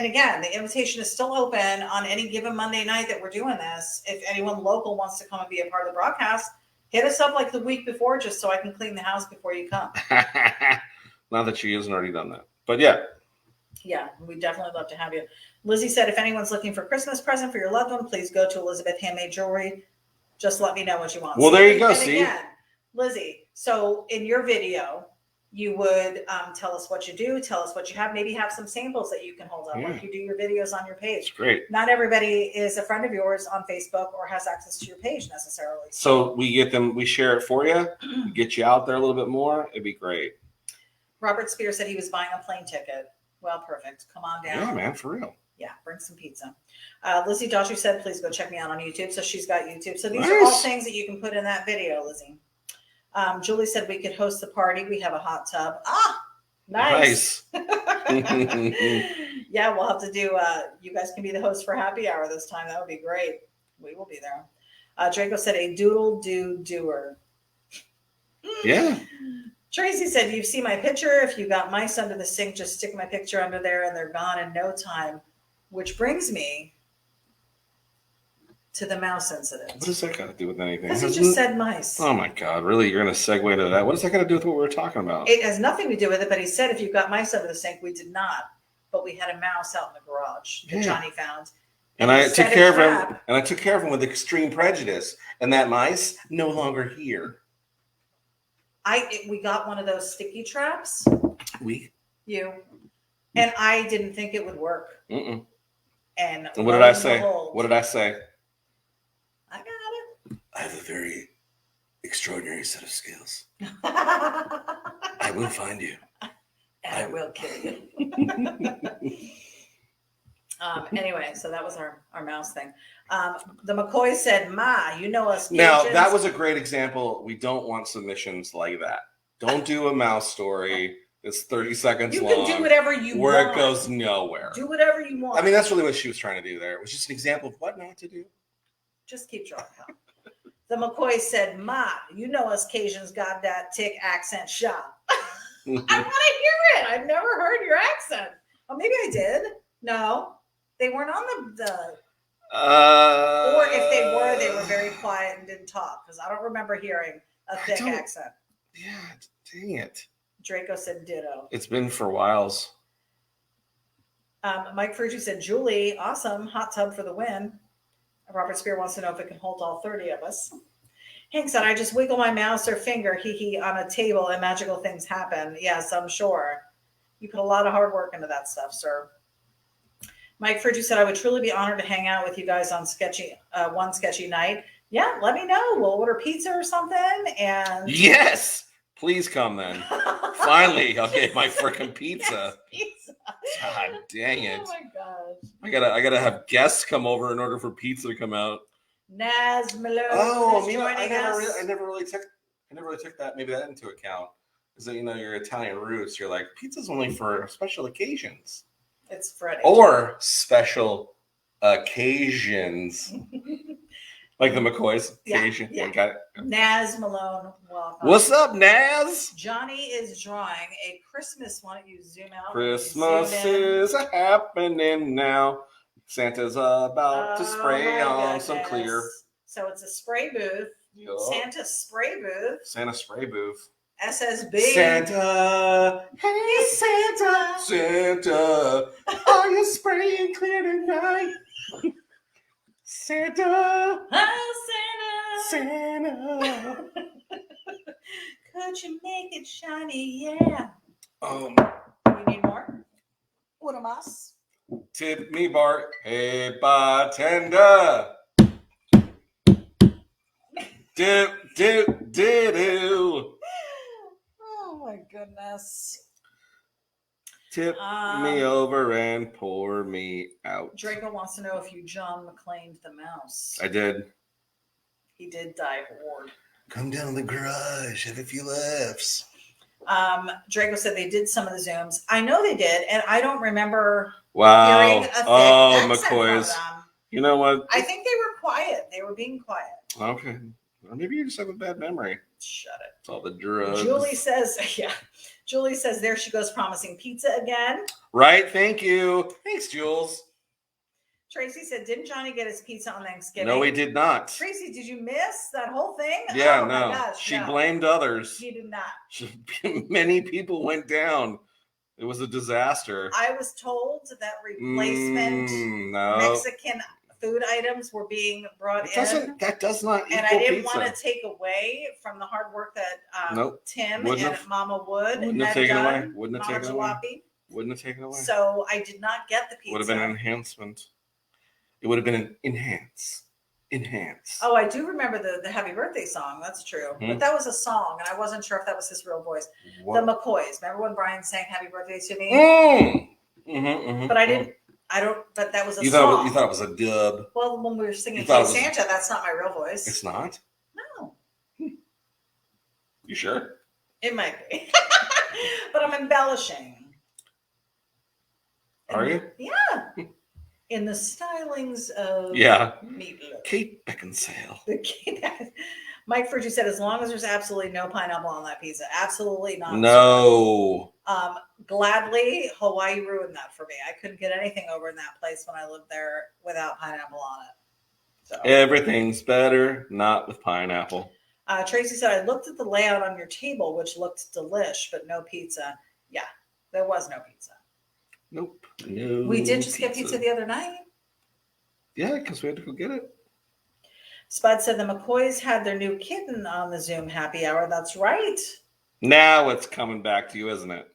again, the invitation is still open on any given Monday night that we're doing this. If anyone local wants to come and be a part of the broadcast, hit us up like the week before just so I can clean the house before you come. Not that she hasn't already done that. But yeah. Yeah, we'd definitely love to have you. Lizzie said, if anyone's looking for a Christmas present for your loved one, please go to Elizabeth Handmade Jewelry. Just let me know what you want. Well, there you go. See? Again, Lizzie, so in your video, you would tell us what you do, tell us what you have, maybe have some samples that you can hold up, like you do your videos on your page. It's great. Not everybody is a friend of yours on Facebook or has access to your page necessarily. So we get them, we share it for you, get you out there a little bit more. It'd be great. Robert Spear said he was buying a plane ticket. Well, perfect. Come on down. Yeah, man, for real. Yeah, bring some pizza. Lizzie Daughtry said, please go check me out on YouTube. So she's got YouTube. So these are all things that you can put in that video, Lizzie. Julie said we could host the party. We have a hot tub. Ah, nice. Yeah, we'll have to do, you guys can be the host for happy hour this time. That would be great. We will be there. Draco said a doer. Yeah. Tracy said, you see my picture. If you got mice under the sink, just stick my picture under there and they're gone in no time. Which brings me to the mouse incident. What does that got to do with anything? Because he just said mice. Oh my God, really? You're going to segue to that? What does that got to do with what we were talking about? It has nothing to do with it, but he said if you've got mice under the sink, we did not. But we had a mouse out in the garage that Johnny found. And I took care of him. And I took care of him with extreme prejudice. And that mice no longer here. We got one of those sticky traps. You. And I didn't think it would work. Mm-mm. And what did I say? What did I say? I got it. I have a very extraordinary set of skills. I will find you. And I will kill you. Anyway, so that was our mouse thing. The McCoy said, Ma, you know us. Now, that was a great example. We don't want submissions like that. Don't do a mouse story. It's 30 seconds long. You can do whatever you want. Where it goes nowhere. Do whatever you want. I mean, that's really what she was trying to do there. It was just an example of what not to do. Just keep drawing. The McCoy said, Ma, you know us Cajuns got that tick accent shop. I want to hear it. I've never heard your accent. Oh, maybe I did. No, they weren't on the or if they were very quiet and didn't talk, because I don't remember hearing a thick accent. Yeah, dang it. Draco said ditto. It's been for whiles. Mike Fergie said, Julie, awesome. Hot tub for the win. Robert Spear wants to know if it can hold all 30 of us. Hank said, I just wiggle my mouse or finger, on a table and magical things happen. Yes, I'm sure. You put a lot of hard work into that stuff, sir. Mike Fergie said, I would truly be honored to hang out with you guys on one sketchy night. Yeah, let me know. We'll order pizza or something. And yes, please come then. Finally, I'll get my freaking pizza. Yes, pizza. God dang it! Oh my gosh! I gotta have guests come over in order for pizza to come out. Naz Malone. Oh, I never really took that into account. Is that your Italian roots? You're like, pizza's only for special occasions. It's Friday. Or special occasions. Like the McCoys. Occasion. Yeah. Got it. Naz Malone, welcome. What's up, Naz? Johnny is drawing a Christmas. Why don't you zoom out? Christmas is happening now. Santa's about to spray on some clear. So it's a spray booth. Yep. Santa spray booth. Santa spray booth. SSB. Santa. Hey, Santa. Santa. Are you spraying clear tonight? Santa. Oh, Santa. Santa. Could you make it shiny? Yeah. You need more? Una más. Tip me, Bart. Hey, bartender. Do. Oh my goodness. Tip me over and pour me out. Draco wants to know if you John McClaned the mouse. I did. He did die hard. Come down to the garage, have a few laughs. Draco said they did some of the Zooms. I know they did, and I don't remember Wow. hearing a thick McCoys. You know what? I think they were quiet. They were being quiet. Okay. Or maybe you just have a bad memory. Shut it. It's all the drugs. Julie says there she goes promising pizza again. Right. Thank you. Thanks, Jules. Tracy said, didn't Johnny get his pizza on Thanksgiving? No, he did not. Tracy, did you miss that whole thing? Yeah, oh, no. My gosh, she blamed others. She did not. Many people went down. It was a disaster. I was told that replacement Mexican food items were being brought in. That does not equal and I didn't pizza. want to take away from the hard work that Nope. Tim Wouldn't and have- Mama Wood Wouldn't have had taken done. away. Wouldn't have Mama taken away. Jalopy. Wouldn't have taken away. So I did not get the pizza. Would have been an enhancement. It would have been an enhance. Oh, I do remember the happy birthday song. That's true. But that was a song, and I wasn't sure if that was his real voice. What? The McCoys. Remember when Brian sang happy birthday to me? But I didn't. I don't. But that was a song. You thought it was a dub. Well, when we were singing Hey Santa, that's not my real voice. It's not? No. You sure? It might be. But I'm embellishing. Are you? Yeah. In the stylings of Meatloaf. Kate Beckinsale. Mike Furgy said, as long as there's absolutely no pineapple on that pizza. Absolutely not. No. Gladly, Hawaii ruined that for me. I couldn't get anything over in that place when I lived there without pineapple on it. So everything's better not with pineapple. Tracy said, I looked at the layout on your table, which looked delish, but no pizza. Yeah, there was no pizza. Nope. No. We did just get pizza the other night. Yeah, because we had to go get it. Spud said the McCoys had their new kitten on the Zoom happy hour. That's right. Now it's coming back to you, isn't it?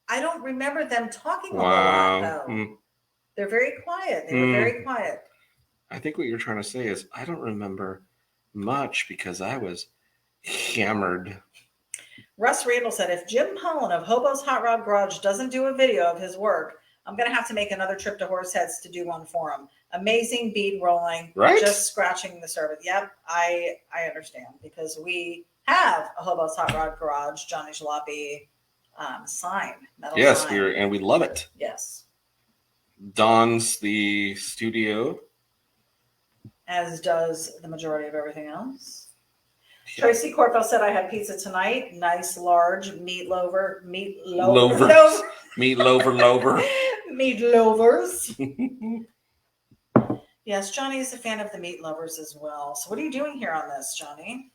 I don't remember them talking a lot, though. They're very quiet. They were very quiet. I think what you're trying to say is I don't remember much because I was hammered. Russ Randall said, if Jim Pollen of Hobo's Hot Rod Garage doesn't do a video of his work, I'm going to have to make another trip to Horseheads to do one for him. Amazing bead rolling. Right? Just scratching the surface. Yep, I understand because we have a Hobo's Hot Rod Garage, Johnny Jalopy sign. Yes, sign. we love it. Yes. Don's the studio. As does the majority of everything else. Yeah. Tracy Corpel said, I had pizza tonight. Nice, large meat lovers. Meat lovers. Yes, Johnny is a fan of the meat lovers as well. So what are you doing here on this, Johnny?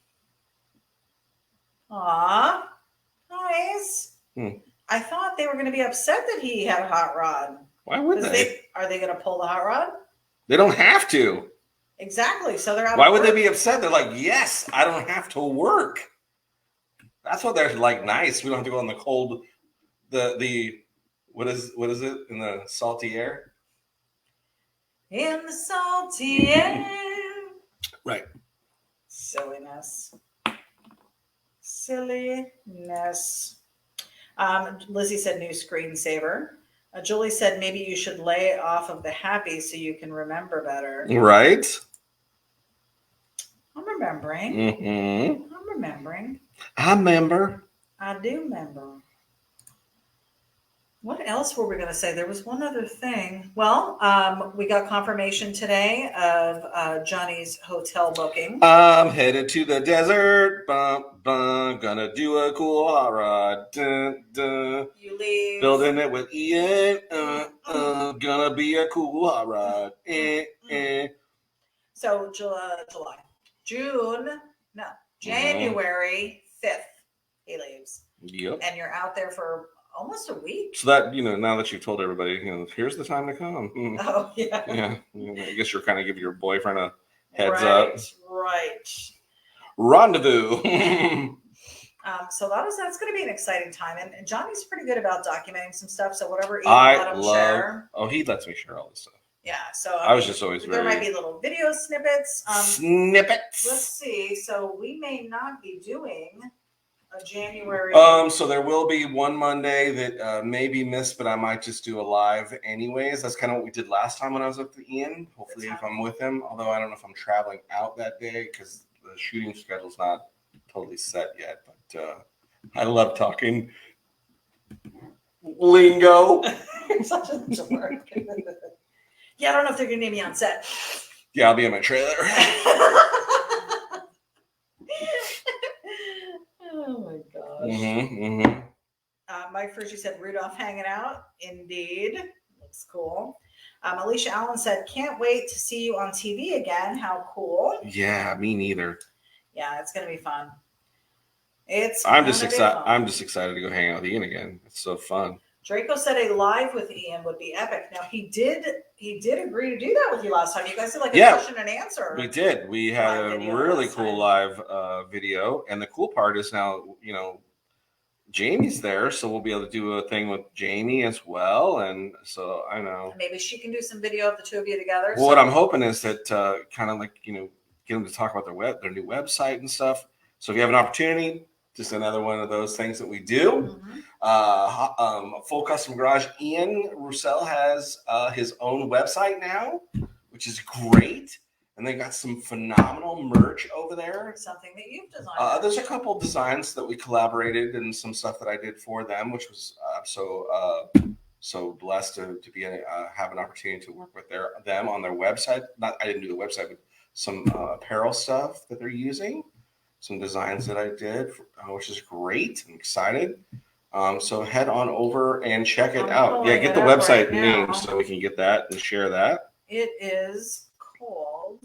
Aw, nice. I thought they were going to be upset that he had a hot rod. Why would they? Are they going to pull the hot rod? They don't have to. Exactly. So they're out. Why would they be upset? They're like, yes, I don't have to work. That's what they're like. Nice. We don't have to go in the cold. The what is it in the salty air? In the salty air. Right. Silliness. Lizzie said new screensaver. Julie said maybe you should lay off of the happy so you can remember better. Right. I'm remembering. Mm-hmm. I'm remembering. I remember. I do remember. What else were we going to say? There was one other thing. Well, we got confirmation today of Johnny's hotel booking. I'm headed to the desert. Gonna do a cool hot rod. Dun, dun. You leave. Building it with Ian. Gonna be a cool hot rod. So January 5th, he leaves. Yep. And you're out there for almost a week. So that, now that you've told everybody, here's the time to come. Oh, yeah. Yeah. I guess you're kind of giving your boyfriend a heads up. Right. Rendezvous. So that's going to be an exciting time. And Johnny's pretty good about documenting some stuff. So whatever let him share. Oh, he lets me share all this stuff. Yeah. So I was just always there might be little video snippets. Snippets. Let's see. So we may not be doing a January. So there will be one Monday that may be missed, but I might just do a live anyways. That's kind of what we did last time when I was with Ian. Hopefully, if I'm with him, although I don't know if I'm traveling out that day because the shooting schedule's not totally set yet. But I love talking lingo. You're such a jerk. Yeah, I don't know if they're gonna need me on set. Yeah, I'll be in my trailer. Oh my gosh. Mm-hmm. Mike Furgy said Rudolph hanging out. Indeed. Looks cool. Alicia Allen said, can't wait to see you on TV again. How cool. Yeah, me neither. Yeah, it's going to be fun. I'm just excited to go hang out with Ian again. It's so fun. Draco said a live with Ian would be epic. Now he did agree to do that with you last time. You guys did like a question and answer. We did. We had a really cool live video, and the cool part is now, you know, Jamie's there, so we'll be able to do a thing with Jamie as well. And so I know maybe she can do some video of the two of you together. Well, what I'm hoping is that kind of like, you know, get them to talk about their new website and stuff. So if you have an opportunity, just another one of those things that we do. Full Custom Garage. Ian Roussel has his own website now, which is great. And they got some phenomenal merch over there. Something that you've designed. There's a couple designs that we collaborated and some stuff that I did for them, which was so blessed to be have an opportunity to work with them on their website. I didn't do the website, but some apparel stuff that they're using, some designs that I did, which is great. I'm excited. So head on over and check it out. Yeah, get the website name so we can get that and share that. It is called,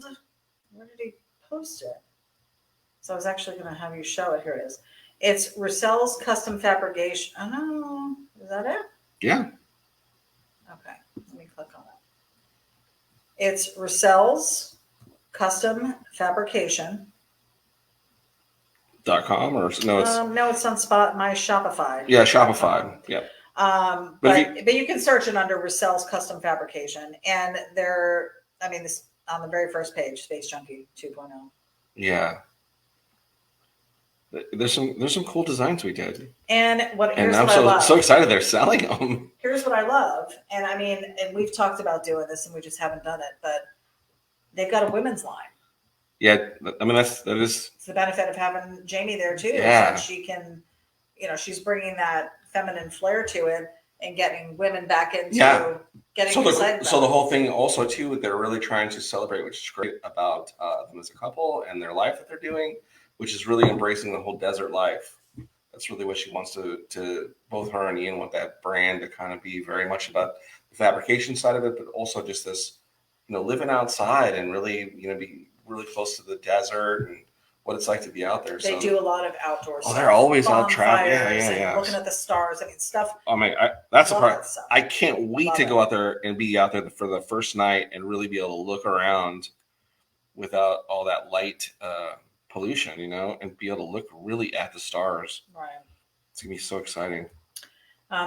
where did he post it? So I was actually going to have you show it. Here it is. It's Roussel's Custom Fabrication. Oh, no. Is that it? Yeah. Okay. Let me click on it. It's Roussel's Custom Fabrication. .com or no? It's no, it's on my Shopify. Yeah, Shopify. Yep. But you can search it under Roussel's Custom Fabrication, and this on the very first page, Space Junkie 2.0. Yeah. There's some cool designs we did. And I'm so excited they're selling them. Here's what I love. And and we've talked about doing this and we just haven't done it, but they've got a women's line. Yeah, that is. It's the benefit of having Jamie there too. Yeah. Is that she can, she's bringing that feminine flair to it and getting women back into getting excited. So the whole thing also too, they're really trying to celebrate, which is great about them as a couple and their life that they're doing, which is really embracing the whole desert life. That's really what she wants to both her and Ian want that brand to kind of be very much about the fabrication side of it, but also just this, living outside and really, be really close to the desert and what it's like to be out there. They do a lot of outdoor stuff. They're always out traveling. Yeah. Looking at the stars. Stuff. That's the part. I can't wait to go out there and be out there for the first night and really be able to look around without all that light pollution, and be able to look really at the stars. Right. It's going to be so exciting.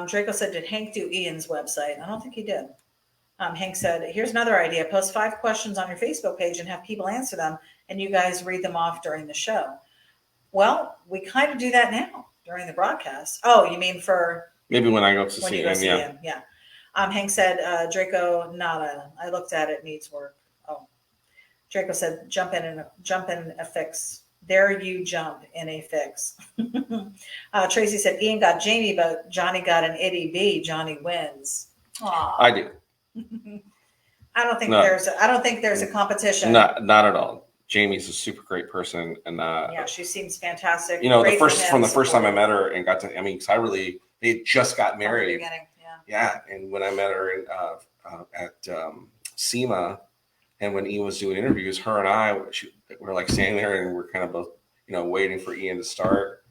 Draco said, did Hank do Ian's website? I don't think he did. Hank said, here's another idea. Post 5 questions on your Facebook page and have people answer them, and you guys read them off during the show. Well, we kind of do that now during the broadcast. Oh, you mean for... Maybe when I go to see him, yeah. Hank said, Draco, nada. I looked at it, needs work. Oh. Draco said, jump in a fix. There you jump in a fix. Tracy said, Ian got Jamie, but Johnny got an ity-B. Johnny wins. Aww. I do. I don't think there's a competition. Not at all. Jamie's a super great person, and she seems fantastic. From the first time I met her and got to, because they had just got married. And when I met her at SEMA, and when Ian was doing interviews, her and I were like standing there, and we're kind of both, waiting for Ian to start.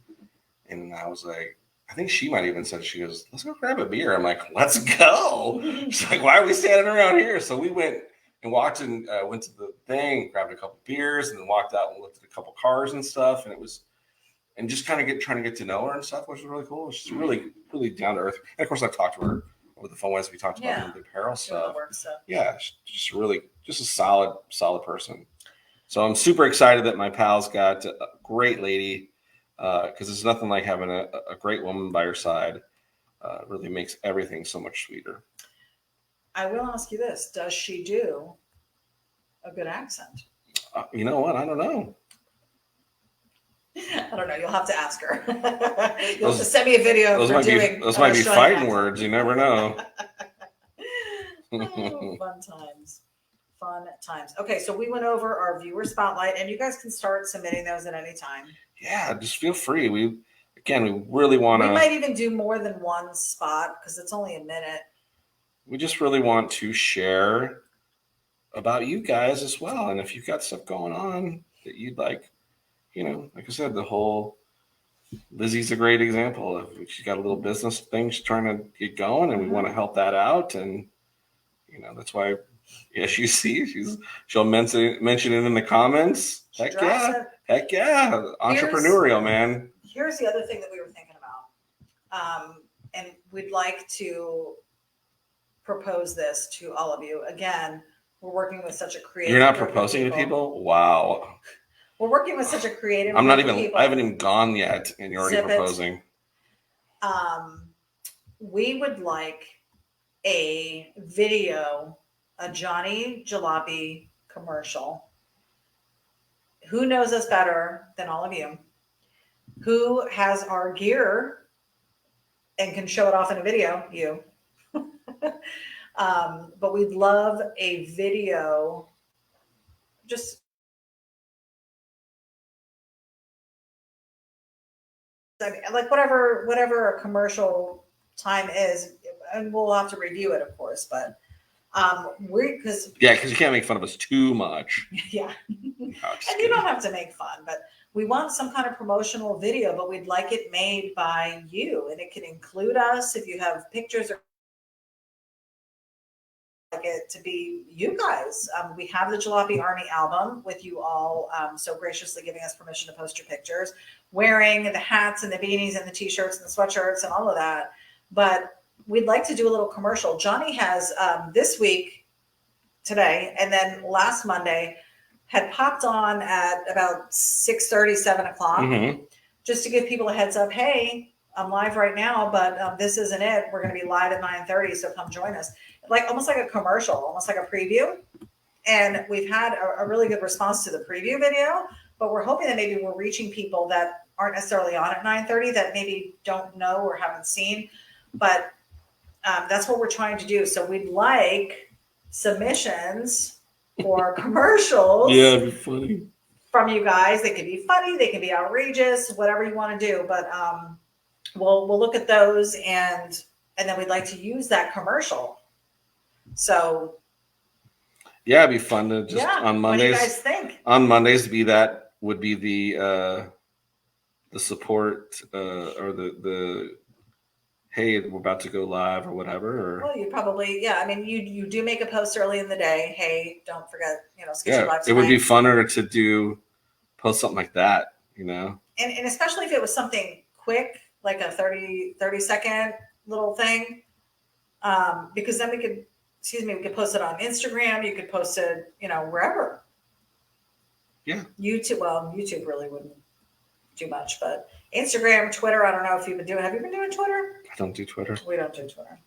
And I was like, I think she might even said, she goes, let's go grab a beer. I'm like, let's go. She's like, why are we standing around here? So we went and walked and went to the thing, grabbed a couple beers, and then walked out and looked at a couple cars and stuff. And just kind of trying to get to know her and stuff, which was really cool. She's really, really down to earth. And of course, I've talked to her over the phone as we talked about the apparel stuff. Yeah, she's just a solid person. So I'm super excited that my pal's got a great lady, because it's nothing like having a great woman by your side. It really makes everything so much sweeter. I will ask you this. Does she do a good accent? You know what? I don't know. I don't know. You'll have to ask her. You'll have to send me a video. Those might be fighting words. You never know. Fun times. Okay, so we went over our viewer spotlight, and you guys can start submitting those at any time. Yeah, just feel free. We really want to. We might even do more than one spot because it's only a minute. We just really want to share about you guys as well, and if you've got stuff going on that you'd like, like I said, the whole Lizzie's a great example. She's got a little business thing she's trying to get going, and we want to help that out. And that's why, yes, you see, she'll mention it in the comments. Heck yeah, entrepreneurial, man. Here's the other thing that we were thinking about, and we'd like to propose this to all of you. Again, we're working with such a creative. You're not proposing to people? Wow. We're working with such a creative. I haven't even gone yet, and you're already proposing. We would like a video, a Johnny Jalopy commercial. Who knows us better than all of you? Who has our gear and can show it off in a video? You. But we'd love a video. Just like whatever a commercial time is, and we'll have to review it, of course. But because you can't make fun of us too much. Yeah, and you don't have to make fun, but we want some kind of promotional video. But we'd like it made by you, and it can include us if you have pictures or like it to be you guys. We have the Jalopy Army album with you all so graciously giving us permission to post your pictures, wearing the hats and the beanies and the t-shirts and the sweatshirts and all of that. But we'd like to do a little commercial. Johnny has this week, today, and then last Monday had popped on at about 6:30, 7 o'clock, just to give people a heads up. Hey, I'm live right now, but this isn't it. We're going to be live at 9:30, so come join us. Almost like a commercial, almost like a preview. And we've had a really good response to the preview video, but we're hoping that maybe we're reaching people that aren't necessarily on at 9:30 that maybe don't know or haven't seen. But that's what we're trying to do. So we'd like submissions for commercials. Yeah, it'd be funny. From you guys. They could be funny, they can be outrageous, whatever you want to do. But we'll look at those and then we'd like to use that commercial. So yeah, it'd be fun to just on Mondays. What do you guys think? On Mondays would be the support or the hey, we're about to go live or whatever. Or well, you probably I mean you do make a post early in the day. Hey, don't forget Sketchy Live tonight. It would be funner to post something like that, And especially if it was something quick, like a 30-second little thing, because then we could post it on Instagram. You could post it, wherever. Yeah. YouTube really wouldn't do much, but Instagram, Twitter. I don't know if you've been doing. Have you been doing Twitter? I don't do Twitter. We don't do Twitter.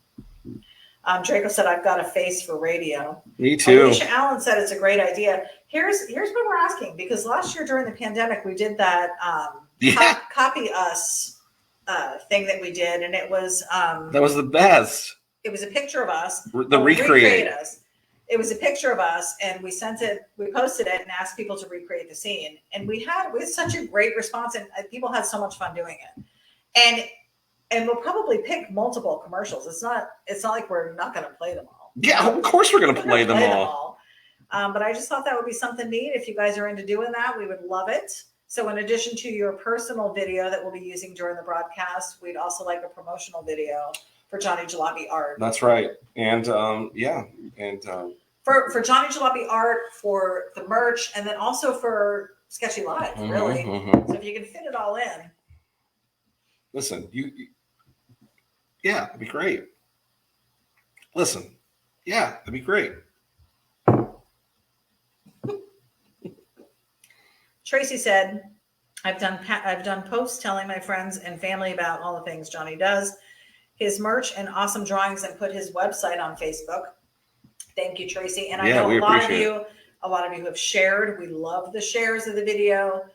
Draco said, "I've got a face for radio." Me too. Alicia Allen said it's a great idea. Here's what we're asking, because last year during the pandemic we did that copy us thing that we did, and it was that was the best. It was a picture of us. Recreate us. It was a picture of us, and we sent it. We posted it and asked people to recreate the scene, and we had such a great response, and people had so much fun doing it. And we'll probably pick multiple commercials. It's not like we're not going to play them all. Yeah, of course we're going to play them all. But I just thought that would be something neat. If you guys are into doing that, we would love it. So in addition to your personal video that we'll be using during the broadcast, we'd also like a promotional video for Johnny Jalopy art. That's right. And for Johnny Jalopy art, for the merch, and then also for Sketchy Live, really. So if you can fit it all in. Listen, it'd be great. Listen, it'd be great. Tracy said, I've done posts telling my friends and family about all the things Johnny does, his merch and awesome drawings, and put his website on Facebook. Thank you, Tracy. And I know a lot of you have shared. We love the shares of the video.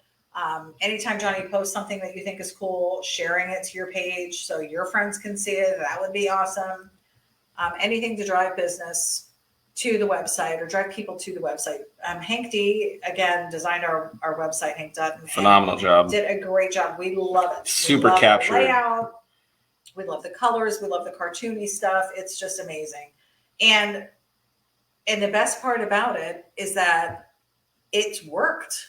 Anytime Johnny posts something that you think is cool, sharing it to your page so your friends can see it, that would be awesome. Anything to drive business to the website or drive people to the website. Hank D, again, designed our website, Hank Dutton. Phenomenal job. Did a great job. We love it. Super captured. The layout. We love the colors. We love the cartoony stuff. It's just amazing. And the best part about it is that it's worked.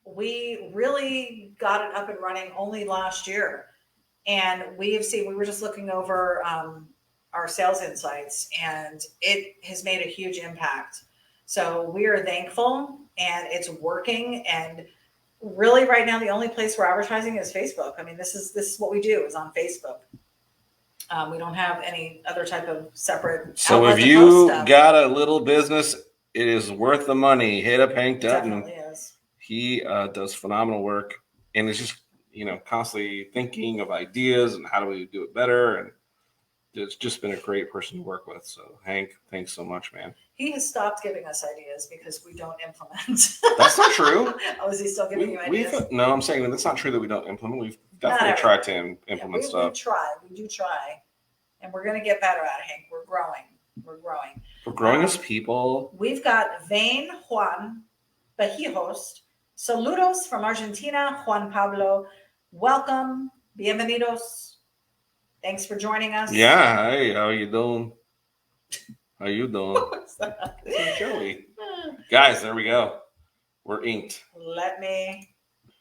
we really got it up and running only last year. And we were just looking over our sales insights, and it has made a huge impact. So we are thankful, and it's working. And really right now, the only place we're advertising is Facebook. I mean, this is what we do, is on Facebook. We don't have any other type of separate. So if you got a little business, it is worth the money. Hit up Hank Dutton. Definitely is. He does phenomenal work, and is just constantly thinking of ideas and how do we do it better. And it's just been a great person to work with. So Hank, thanks so much, man. He has stopped giving us ideas because we don't implement. That's not true. Oh, is he still giving you ideas? No, I'm saying that's not true that we don't implement. We've definitely tried to implement stuff. We do try. And we're going to get better at it, Hank. We're growing. We're growing as people. We've got Vane Juan Bajijos. Saludos from Argentina, Juan Pablo. Welcome. Bienvenidos. Thanks for joining us. Yeah. Hey, how you doing? What's that? It's Joey. Guys, there we go. We're inked. Let me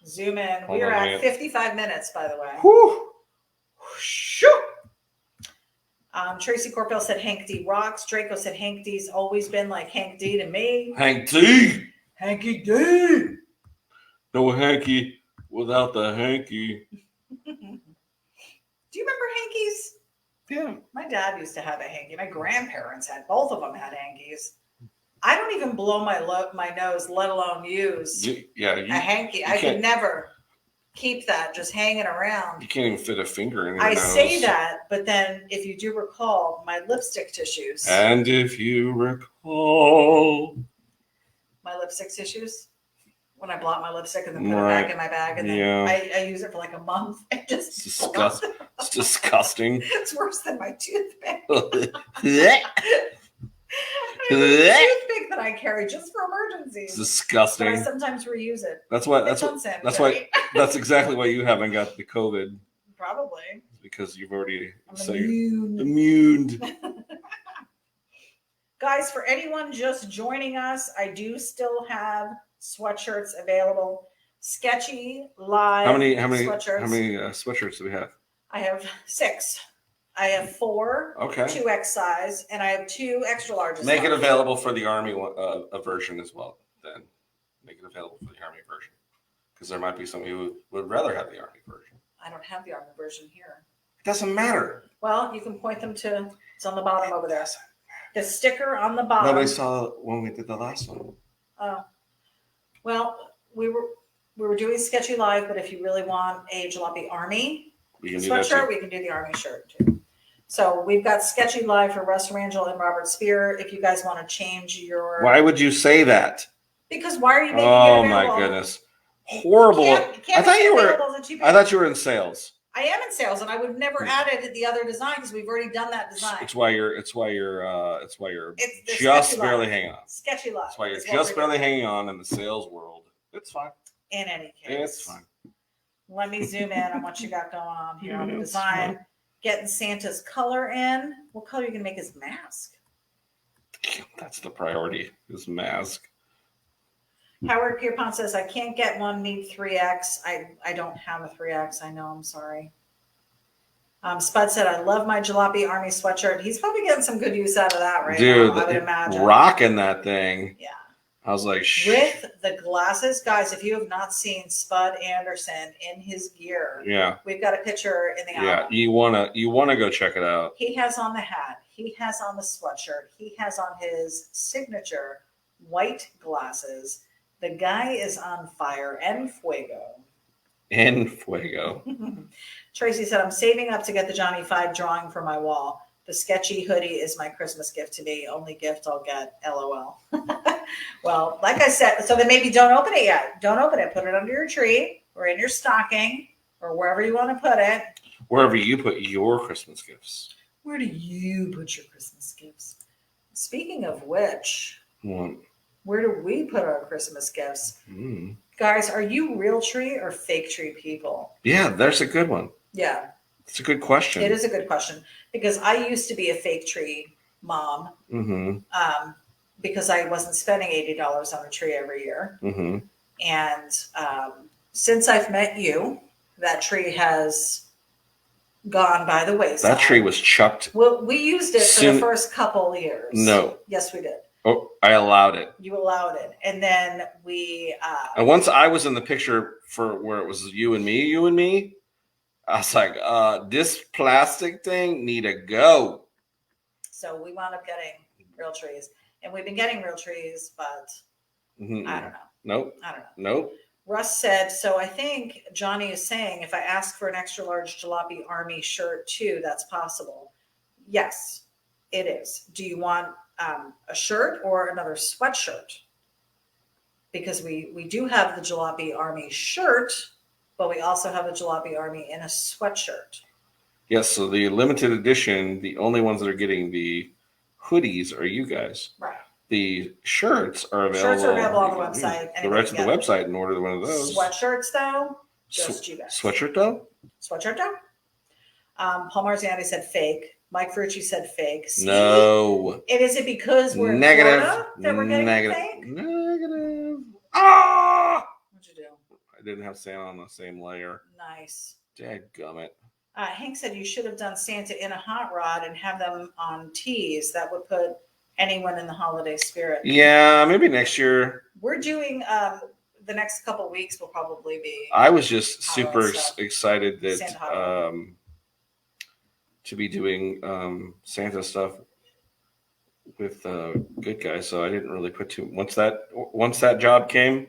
zoom in. We are at 55 minutes, by the way. Whew. Shoot. Tracy Corpel said Hank D rocks. Draco said Hank D's always been like Hank D to me. Hank D. Hanky D. No hanky without the hanky. Do you remember hankies? Yeah. My dad used to have a hanky. My grandparents both of them had hankies. I don't even blow my nose, let alone use a hanky. I could never keep that just hanging around. You can't even fit a finger in your nose. I say that, but then if you do recall, my lipstick tissues. And if you recall. My lipstick tissues? When I blot my lipstick and then put it back in my bag, and then I use it for like a month. It's disgusting. It's disgusting. It's worse than my toothpick. Toothpick that I carry just for emergencies. It's disgusting. But I sometimes reuse it. That's exactly why you haven't got the COVID. Probably. Because you've already immune. Guys, for anyone just joining us, I do still have sweatshirts available. Sketchy Live. How many sweatshirts? How many sweatshirts do we have? I have 6. I have 4, 2X size, and I have 2 extra large. Make it available for the Army version as well. Then make it available for the Army version, because there might be some who would rather have the Army version. I don't have the Army version here. It doesn't matter. Well, you can point them to. It's on the bottom over there. The sticker on the bottom. Nobody saw when we did the last one. Oh, well, we were doing Sketchy Live, but if you really want a Jalopy Army sweatshirt, we can do the Army shirt too. So we've got Sketchy Live for Russ Rangel and Robert Spear. If you guys want to change your... Why would you say that? Because why are you making it available? Oh my goodness. Horrible. I thought you were in sales. I am in sales, and I would never added the other design because we've already done that design. It's why you're just barely hanging on. Sketchy Live. That's why you're just barely hanging on in the sales world. It's fine. In any case. It's fine. Let me zoom in on what you got going on here on the design. Fine. Getting Santa's color in. What color are you going to make his mask? That's the priority, his mask. Howard Pierpont says, I can't get one, need 3X. I don't have a 3X. I know, I'm sorry. Spud said, I love my Jalopy Army sweatshirt. He's probably getting some good use out of that right now, I would imagine. Rocking that thing. Yeah. I was like, with the glasses, guys, if you have not seen Spud Anderson in his gear, we've got a picture in the album. You wanna go check it out. He has on the hat, he has on the sweatshirt, he has on his signature white glasses. The guy is on fire en fuego. En fuego. Tracy said, I'm saving up to get the Johnny 5 drawing for my wall. The sketchy hoodie is my Christmas gift to me. Only gift I'll get. LOL. Well, like I said, so then maybe don't open it yet. Don't open it. Put it under your tree or in your stocking or wherever you want to put it. Wherever you put your Christmas gifts. Where do you put your Christmas gifts? Speaking of which, where do we put our Christmas gifts? Guys, are you real tree or fake tree people? Yeah, there's a good one. Yeah. It's a good question. It is a good question because I used to be a fake tree mom because I wasn't spending $80 on a tree every year. And since I've met you, that tree has gone by the wayside. That tree was chucked. Well, we used it for the first couple years. No. Yes, we did. Oh, I allowed it. You allowed it. And then we... and once I was in the picture for where it was you and me, I was like, this plastic thing need to go. So we wound up getting real trees. And we've been getting real trees, but I don't know. Nope. I don't know. Nope. Russ said, so I think Johnny is saying if I ask for an extra large Jalopy Army shirt too, that's possible. Yes, it is. Do you want a shirt or another sweatshirt? Because we do have the Jalopy Army shirt, but we also have the Jalopy Army in a sweatshirt. Yes, so the limited edition, the only ones that are getting the hoodies are you guys. Right. The shirts are available. Shirts are available on the website. Go right to the website and order one of those. Sweatshirts, though, just you guys. Sweatshirt, though? Sweatshirt, though? Paul Marziani said fake. Mike Ferrucci said fake. See? No. Is it because we're in Florida that we're getting fake? Negative. Ah! What'd you do? I didn't have Santa on the same layer. Nice. Dadgummit. Hank said you should have done Santa in a hot rod and have them on tees. That would put anyone in the holiday spirit. Yeah, maybe next year. We're doing the next couple of weeks will probably be. I was just super excited that to be doing Santa stuff with good guys. So I didn't really put too. Once that job came,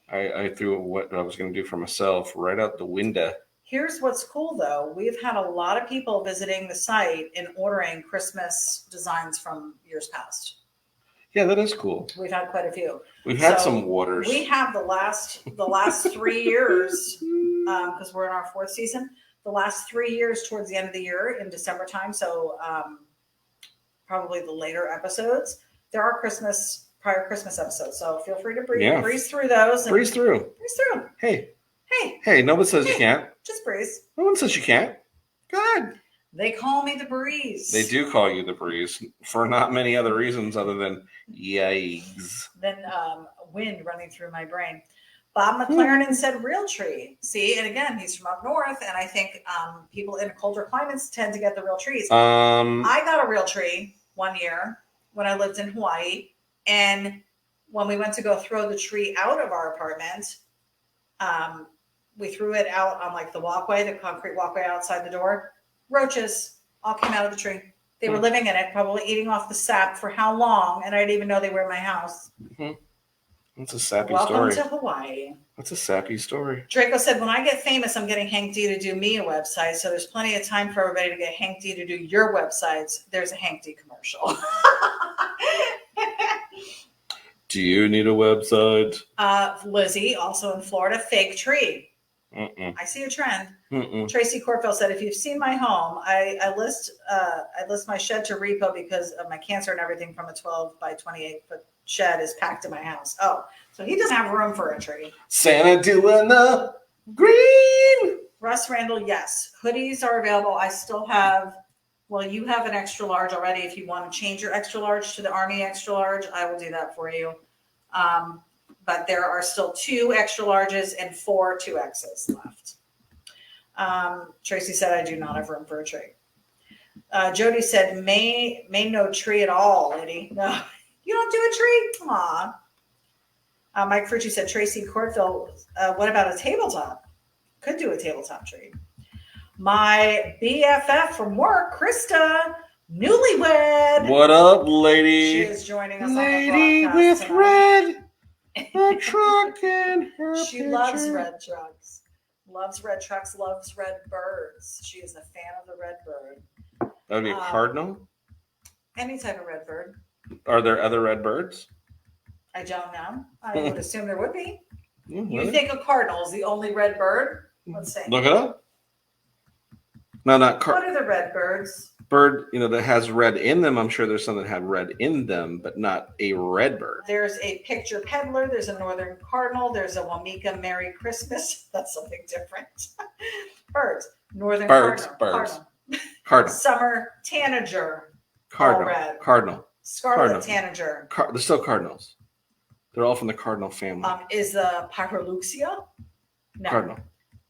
I threw what I was going to do for myself right out the window. Here's what's cool, though. We've had a lot of people visiting the site and ordering Christmas designs from years past. Yeah, that is cool. We've had quite a few. We've had some waters. We have the last 3 years, because we're in our 4th season, the last 3 years towards the end of the year in December time. So probably the later episodes. There are prior Christmas episodes. So feel free to breeze through those. Breeze through. Hey, nobody says you can't. Just breeze. No one says you can't. Go ahead. They call me the breeze. They do call you the breeze for not many other reasons other than yikes. Then wind running through my brain. Bob McLaren said real tree. See, and again, he's from up north, and I think people in colder climates tend to get the real trees. I got a real tree one year when I lived in Hawaii, and when we went to go throw the tree out of our apartment, we threw it out on like the walkway, the concrete walkway outside the door. Roaches all came out of the tree. They were living in it, probably eating off the sap for how long, and I didn't even know they were in my house. That's a sappy Welcome story. to Hawaii. That's a sappy story. Draco said, when I get famous, I'm getting Hank D to do me a website, so there's plenty of time for everybody to get Hank D to do your websites. There's a Hank D commercial. Do you need a website? Lizzie, also in Florida, fake tree. I see a trend. Tracy Corfield said, if you've seen my home, I list my shed to repo because of my cancer and everything from a 12 by 28 foot shed is packed in my house. Oh, so he doesn't have room for a tree. Santa doing the green. Russ Randall, yes. Hoodies are available. I still have, well, you have an extra large already. If you want to change your extra large to the Army extra large, I will do that for you. But there are still 2 extra larges and 4 2Xs left. Tracy said, I do not have room for a tree. Jody said, may no tree at all, lady. No, you don't do a tree? Aw. Mike Frucci said, Tracy Corfield, what about a tabletop? Could do a tabletop tree. My BFF from work, Krista, newlywed. What up, lady? She is joining us lady on the with tonight. red. A truck in her She picture. loves red trucks. Loves red trucks, loves red birds. She is a fan of the red bird. That would be a cardinal? Any type of red bird. Are there other red birds? I don't know. I would assume there would be. You Really? think a cardinal is the only red bird? Let's see. Look it up. No, not What are the red birds? bird, that has red in them. I'm sure there's some that have red in them, but not a red bird. There's a picture peddler. There's a northern cardinal. There's a Wamika Merry Christmas. That's something different. Birds. Northern Birds. cardinal. Cardinal. Summer tanager. Cardinal. All red. Cardinal. Scarlet tanager. They're still cardinals. They're all from the cardinal family. Is the Pyroluxia? No. Cardinal.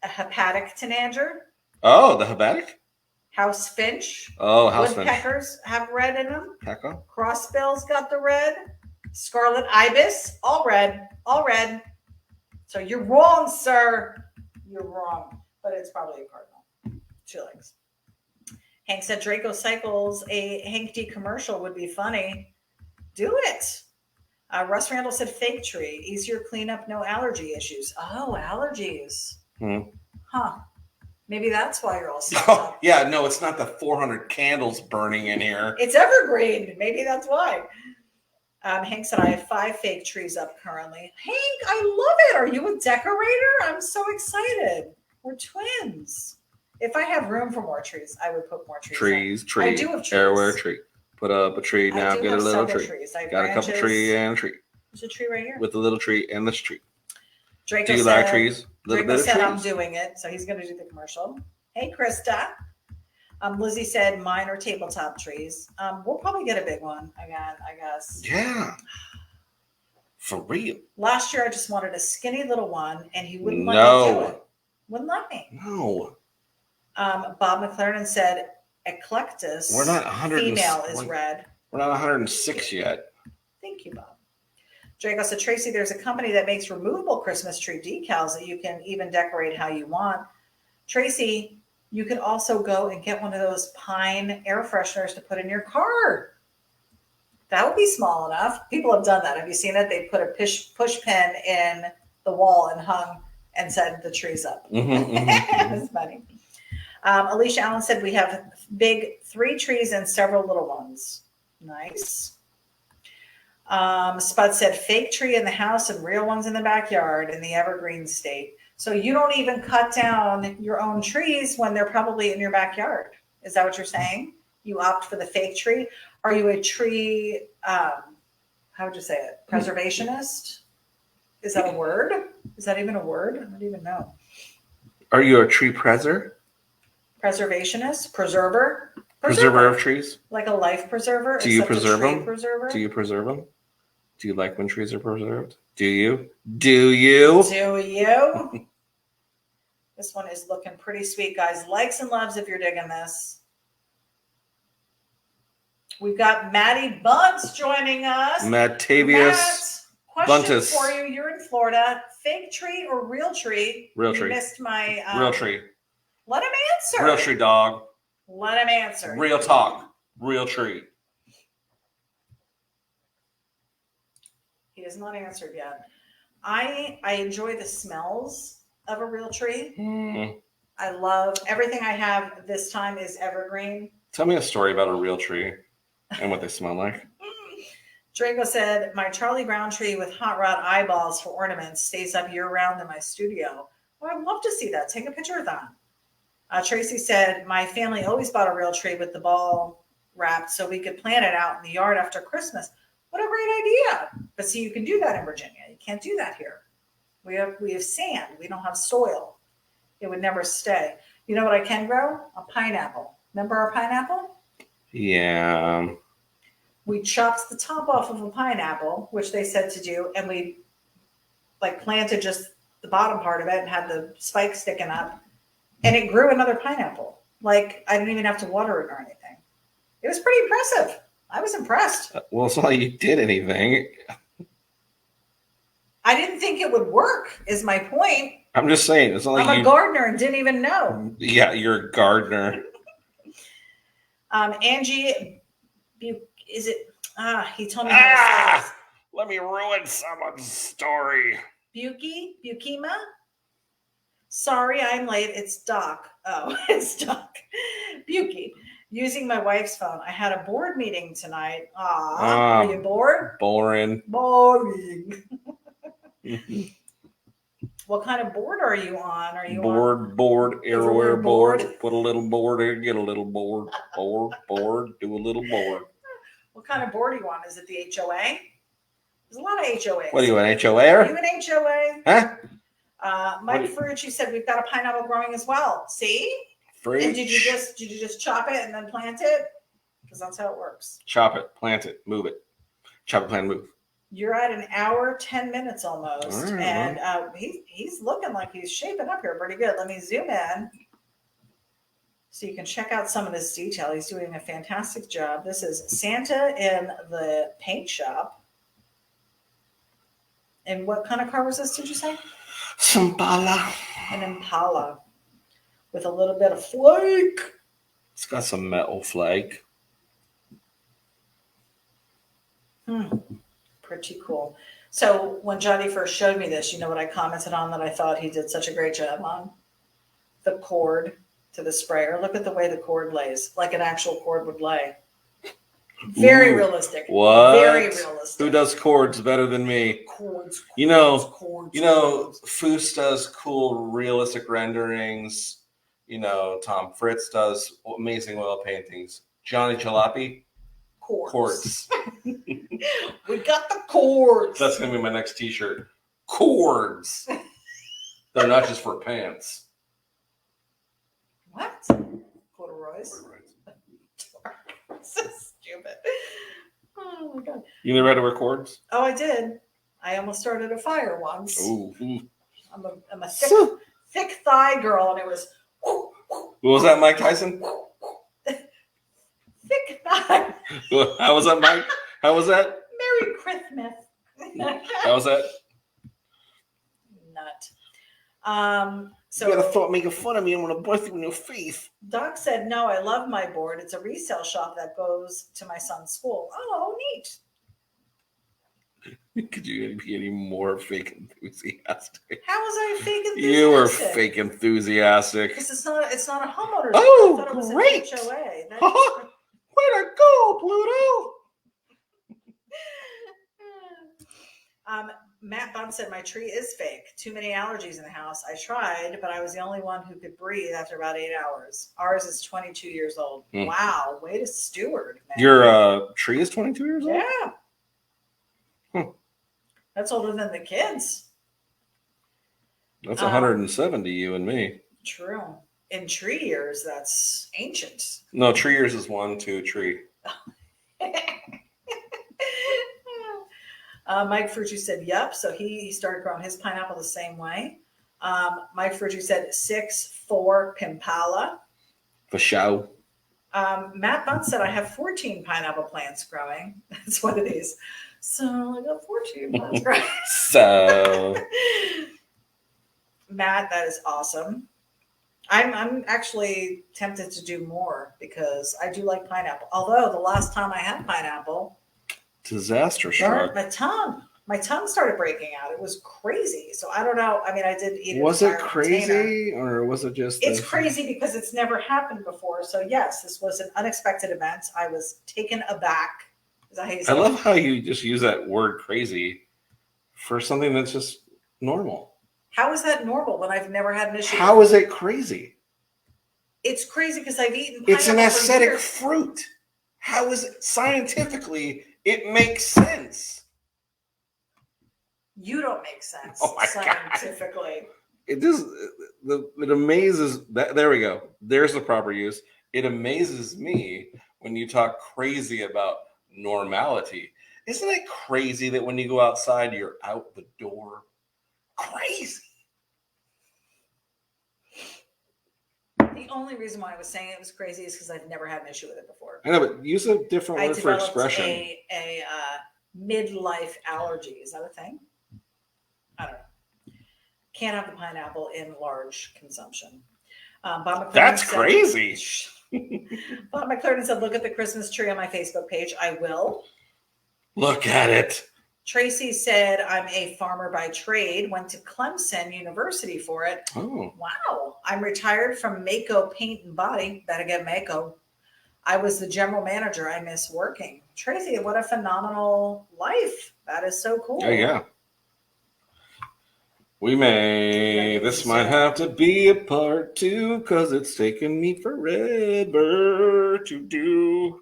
A hepatic tanager? Oh, the hepatic? House finch? Oh, house finch. Woodpeckers have red in them. Pecco? Crossbills got the red. Scarlet ibis, all red, all red. So you're wrong, sir. You're wrong. But it's probably a cardinal. 2 legs. Hank said Draco Cycles, a Hank D commercial would be funny. Do it. Russ Randall said fake tree. Easier cleanup, no allergy issues. Oh, allergies. Huh. Maybe that's why you're all stuck up. Yeah, no, it's not the 400 candles burning in here. It's evergreen. Maybe that's why. Hank said, I have 5 fake trees up currently. Hank, I love it. Are you a decorator? I'm so excited. We're twins. If I have room for more trees, I would put more trees. Tree. I do have trees. Everywhere tree. Put up a tree now. Get a little tree. Got a couple tree and a tree. There's a tree right here. With a little tree and this tree. Draco do you like trees? Draco said I'm doing it, so he's going to do the commercial. Hey, Krista. Lizzie said mine are tabletop trees. We'll probably get a big one again, I guess. Yeah. For real. Last year, I just wanted a skinny little one, and he wouldn't let me do it. Wouldn't let me. No. Bob McLaren said eclectus. We're not 100. Female is red. We're not 106 yet. Thank you, Bob. Draco said, Tracy, there's a company that makes removable Christmas tree decals that you can even decorate how you want. Tracy, you could also go and get one of those pine air fresheners to put in your car. That would be small enough. People have done that. Have you seen it? They put a push pin in the wall and hung and said the tree's up. It's funny. Alicia Allen said we have big 3 trees and several little ones. Nice. Spud said fake tree in the house and real ones in the backyard in the evergreen state. So you don't even cut down your own trees when they're probably in your backyard. Is that what you're saying? You opt for the fake tree? Are you a tree, how would you say it? Preservationist? Is that a word? Is that even a word? I don't even know. Are you a tree preserver? Preservationist? Preserver? Preserver of trees? Like a life preserver? Do you preserve them? Preserver? Do you preserve them? Do you like when trees are preserved? Do you? Do you? Do you? This one is looking pretty sweet, guys. Likes and loves if you're digging this. We've got Maddie Bunts joining us. Mattavius question Buntus. For you. You're in Florida. Fake tree or real tree? Real tree. You missed my... real tree. Let him answer. Real tree, dog. Let him answer. Real talk. Real tree. He has not answered yet. I enjoy the smells of a real tree. I love everything I have this time is evergreen. Tell me a story about a real tree and what they smell like. Draco said, my Charlie Brown tree with hot rod eyeballs for ornaments stays up year round in my studio. Well, I'd love to see that. Take a picture of that. Tracy said, my family always bought a real tree with the ball wrapped so we could plant it out in the yard after Christmas. What a great idea. But see, you can do that in Virginia. You can't do that here. We have sand. We don't have soil. It would never stay. You know what I can grow? A pineapple. Remember our pineapple? Yeah. We chopped the top off of a pineapple, which they said to do, and we planted just the bottom part of it and had the spike sticking up, and it grew another pineapple. I didn't even have to water it or anything. It was pretty impressive. I was impressed. Well, it's not like you did anything. I didn't think it would work, is my point. I'm just saying. It's not like I'm a gardener and didn't even know. Yeah, you're a gardener. Angie, is it? He told me how to say this. Let me ruin someone's story. Bukima? Sorry, I'm late. It's Doc. Oh, it's Doc. Buki. Using my wife's phone. I had a board meeting tonight. Are you bored? Boring. Boring. What kind of board are you on? Are you board, everywhere board. Put a little board in, get a little board. Board, do a little board. What kind of board are you on? Is it the HOA? There's a lot of HOAs. What are you, an HOA? Are you an HOA? Huh? Mike Ferrucci said we've got a pineapple growing as well. See? Fruit. And did you just chop it and then plant it? Because that's how it works. Chop it, plant it, move it. Chop it, plant, move. You're at an hour, 10 minutes almost. All right, and he's looking like he's shaping up here pretty good. Let me zoom in so you can check out some of this detail. He's doing a fantastic job. This is Santa in the paint shop. And what kind of car was this, did you say? Impala. An Impala with a little bit of flake. It's got some metal flake. Pretty cool. So when Johnny first showed me this, you know what I commented on that I thought he did such a great job on? The cord to the sprayer. Look at the way the cord lays, like an actual cord would lay. Very realistic. What? Very realistic. Who does cords better than me? Cords. Foose does cool, realistic renderings. Tom Fritz does amazing oil paintings. Johnny Jalopy, cords. We got the cords. That's gonna be my next T-shirt. Cords. They're not just for pants. What? Corduroys. So stupid. Oh my god. You never had to wear cords? Oh, I did. I almost started a fire once. Ooh. I'm a thick thigh girl, and it was. What was that, Mike Tyson? Thick thigh. How was that, Mike? How was that? Merry Christmas. How was that? Nut. So you gotta making fun of me. I'm gonna bust you in your face. Doc said, "No, I love my board. It's a resale shop that goes to my son's school." Oh, neat. Could you be any more fake enthusiastic? How was I fake enthusiastic? You were fake enthusiastic. Because it's not a homeowner's. Oh, I thought it was great! An HOA. Way to go, Pluto! Matt Bunn said, my tree is fake. Too many allergies in the house. I tried, but I was the only one who could breathe after about 8 hours. Ours is 22 years old. Wow. Way to steward, man. Your tree is 22 years old? Yeah. That's older than the kids. That's 170, you and me. True. In tree years, that's ancient. No, tree years is 1, 2, tree. Mike Frucci said, yep. So he started growing his pineapple the same way. Mike Frucci said 6'4" Pimpala. For show. Matt Bunn said, I have 14 pineapple plants growing. That's what it is. So I got 14 plants growing. So. Matt, that is awesome. I'm actually tempted to do more because I do like pineapple. Although the last time I had pineapple, disaster struck. My tongue started breaking out. It was crazy. So I don't know. I mean, I did eat it. Was it crazy or was it just? It's crazy because it's never happened before. So yes, this was an unexpected event. I was taken aback. Is that how you say I love how you just use that word crazy for something that's just normal. How is that normal when I've never had an issue? How is it crazy? It's crazy because I've eaten pineapple. It's an aesthetic fruit. How is it scientifically? It makes sense. You don't make sense scientifically. It does. It amazes that. There we go. There's the proper use. It amazes me when you talk crazy about normality. Isn't it crazy that when you go outside, you're out the door? Crazy. The only reason why I was saying it was crazy is because I've never had an issue with it before. I know, but use a different word for expression. A midlife allergy. Is that a thing? I don't know. Can't have the pineapple in large consumption. That's crazy. Bob McClurden said, look at the Christmas tree on my Facebook page. I will. Look at it. Tracy said, I'm a farmer by trade, went to Clemson University for it. Oh. Wow. I'm retired from Mako Paint and Body. Better get Mako. I was the general manager. I miss working. Tracy, what a phenomenal life. That is so cool. Yeah. This might have to be a part 2 because it's taken me forever to do.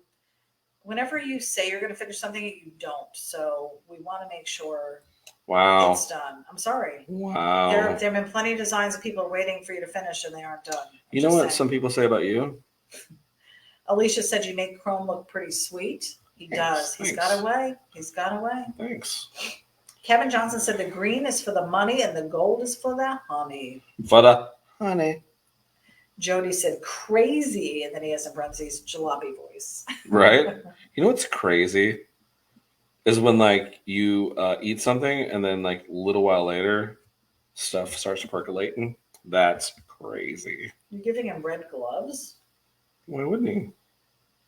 Whenever you say you're going to finish something, you don't. So we want to make sure it's done. I'm sorry. Wow. There have been plenty of designs that people are waiting for you to finish and they aren't done. You know what some people say about you? Alicia said you make Chrome look pretty sweet. He does. He's got away. He's got away. Thanks. Kevin Johnson said the green is for the money and the gold is for the honey. For the honey. Jody said crazy, and then he has in parentheses jalopy voice. Right? You know what's crazy? Is when like you eat something and then like a little while later stuff starts percolating. That's crazy. You're giving him red gloves? Why wouldn't he?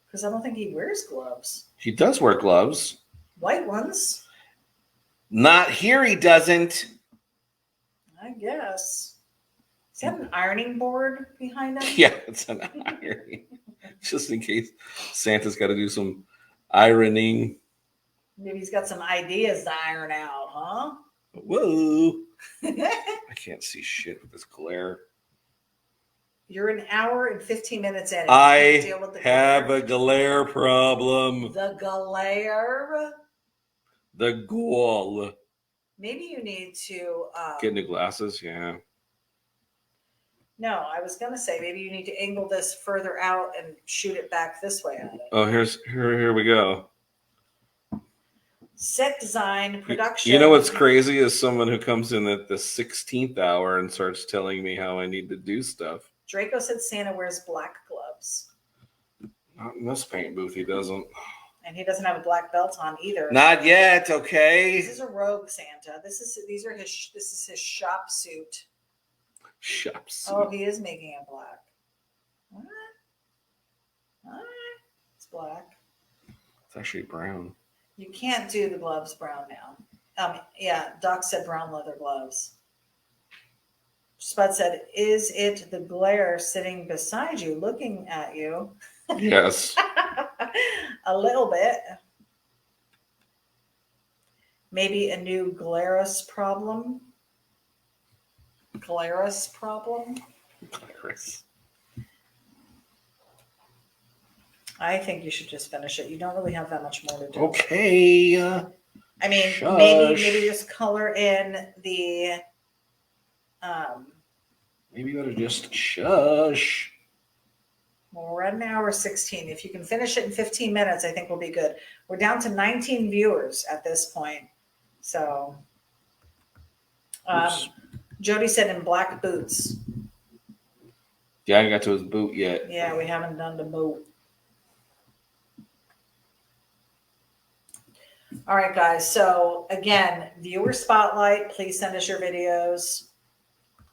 Because I don't think he wears gloves. He does wear gloves. White ones? Not here, he doesn't. I guess. Is that an ironing board behind him? Yeah, it's an ironing. Just in case Santa's got to do some ironing. Maybe he's got some ideas to iron out, huh? Whoa. I can't see shit with this glare. You're an hour and 15 minutes in. I have a glare problem. The glare? The ghoul. Maybe you need to... get new glasses, yeah. No, I was going to say maybe you need to angle this further out and shoot it back this way at it. Oh, here we go. Set design, production. You know what's crazy is someone who comes in at the 16th hour and starts telling me how I need to do stuff. Draco said Santa wears black gloves. Not in this paint booth, he doesn't. And he doesn't have a black belt on either. Not yet, okay. This is a rogue Santa. This is his shop suit. Shop suit. Oh, he is making it black. What? It's black. It's actually brown. You can't do the gloves brown now. Yeah, Doc said brown leather gloves. Spud said, is it the glare sitting beside you, looking at you? Yes. A little bit. Maybe a new Glarus problem. Glarus problem? Glarus. I think you should just finish it. You don't really have that much more to do. Okay. I mean, Shush. maybe just color in the... maybe you ought to just shush. Well, we're at an hour 16. If you can finish it in 15 minutes, I think we'll be good. We're down to 19 viewers at this point. So, Jody said in black boots. Yeah, I haven't got to his boot yet. Yeah, we haven't done the boot. All right, guys. So, again, viewer spotlight. Please send us your videos.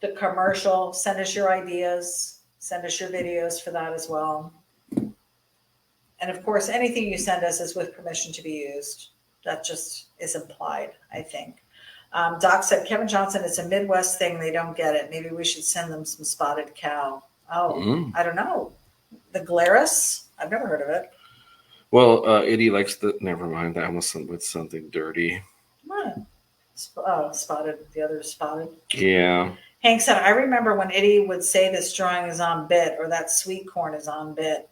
The commercial, send us your ideas. Send us your videos for that as well. And of course, anything you send us is with permission to be used. That just is implied, I think. Doc said, Kevin Johnson, it's a Midwest thing. They don't get it. Maybe we should send them some spotted cow. Oh, I don't know. The Glarus? I've never heard of it. Well, Itty likes the... Never mind. That almost went with something dirty. What? Spotted. The other is spotted. Yeah. Hank said, I remember when Itty would say this drawing is on bit or that sweet corn is on bit.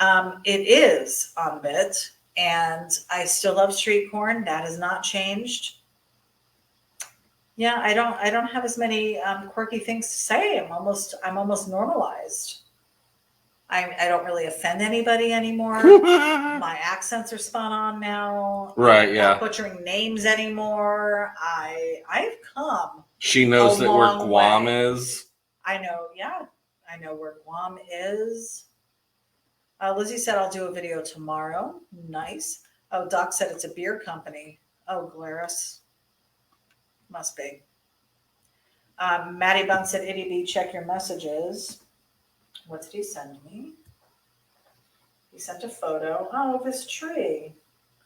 It is on bit, and I still love street corn. That has not changed. Yeah, I don't have as many quirky things to say. I'm almost normalized. I don't really offend anybody anymore. My accents are spot on now. Right, yeah. I'm not butchering names anymore. I've come. She knows that where Guam is. I know, yeah. I know where Guam is. Lizzie said, I'll do a video tomorrow. Nice. Oh, Doc said it's a beer company. Oh, Glarus. Must be. Maddie Bunn said, ity-B, check your messages. What did he send me? He sent a photo. Oh, of this tree.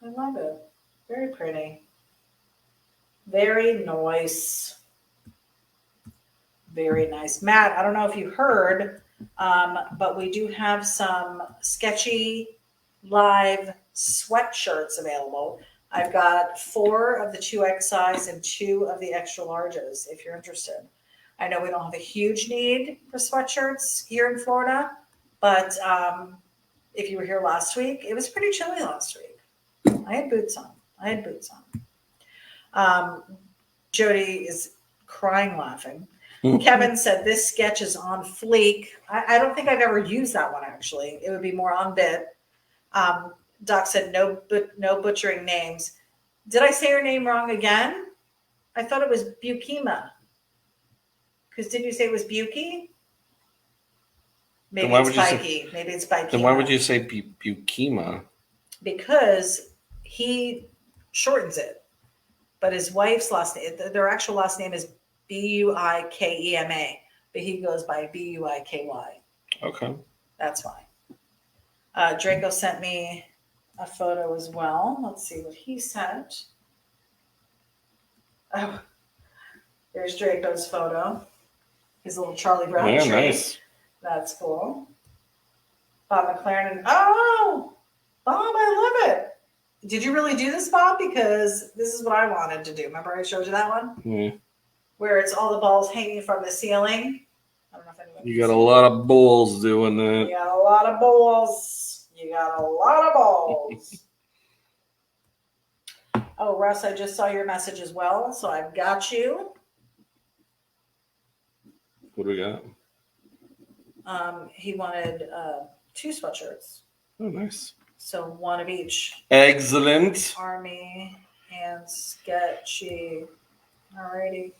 I love it. Very pretty. Very nice. Very nice. Matt, I don't know if you heard, but we do have some Sketchy Live sweatshirts available. I've got 4 of the 2X size and 2 of the extra larges if you're interested. I know we don't have a huge need for sweatshirts here in Florida, but if you were here last week, it was pretty chilly last week. I had boots on. Jody is crying laughing. Kevin said this sketch is on fleek. I don't think I've ever used that one, actually. It would be more on bit. Doc said no butchering names. Did I say her name wrong again? I thought it was Bukima. Because didn't you say it was Buki? Maybe it's Bikey. Maybe it's Bikey. Then why would you say Bukima? Because he shortens it. But his wife's last name, their actual last name is Buikema. But he goes by Buiky. Okay. That's why. Draco sent me a photo as well. Let's see what he sent. Oh, there's Draco's photo. His little Charlie Brown tree. Nice. That's cool. Bob McLaren. Oh, Bob, I love it. Did you really do this, Bob? Because this is what I wanted to do. Remember I showed you that one? Mm. Where it's all the balls hanging from the ceiling. I don't know if anyone You got a lot of balls doing that. You got a lot of balls. You got a lot of balls. Oh, Russ, I just saw your message as well, so I've got you. What do we got? He wanted 2 sweatshirts. Oh, nice. So 1 of each. Excellent. Army and Sketchy. Alrighty.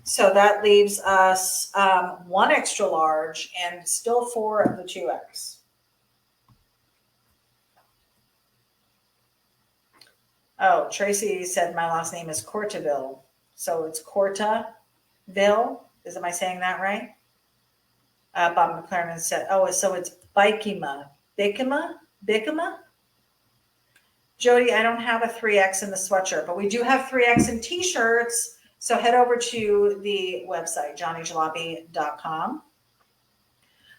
So that leaves us 1 extra large and still 4 of the 2X. Oh, Tracy said my last name is Cortaville. So it's Cortaville. Am I saying that right? Bob McLaren said, oh, so it's Bikima. Bikima? Jody, I don't have a 3X in the sweatshirt, but we do have 3X in t-shirts. So head over to the website, johnnyjalopy.com.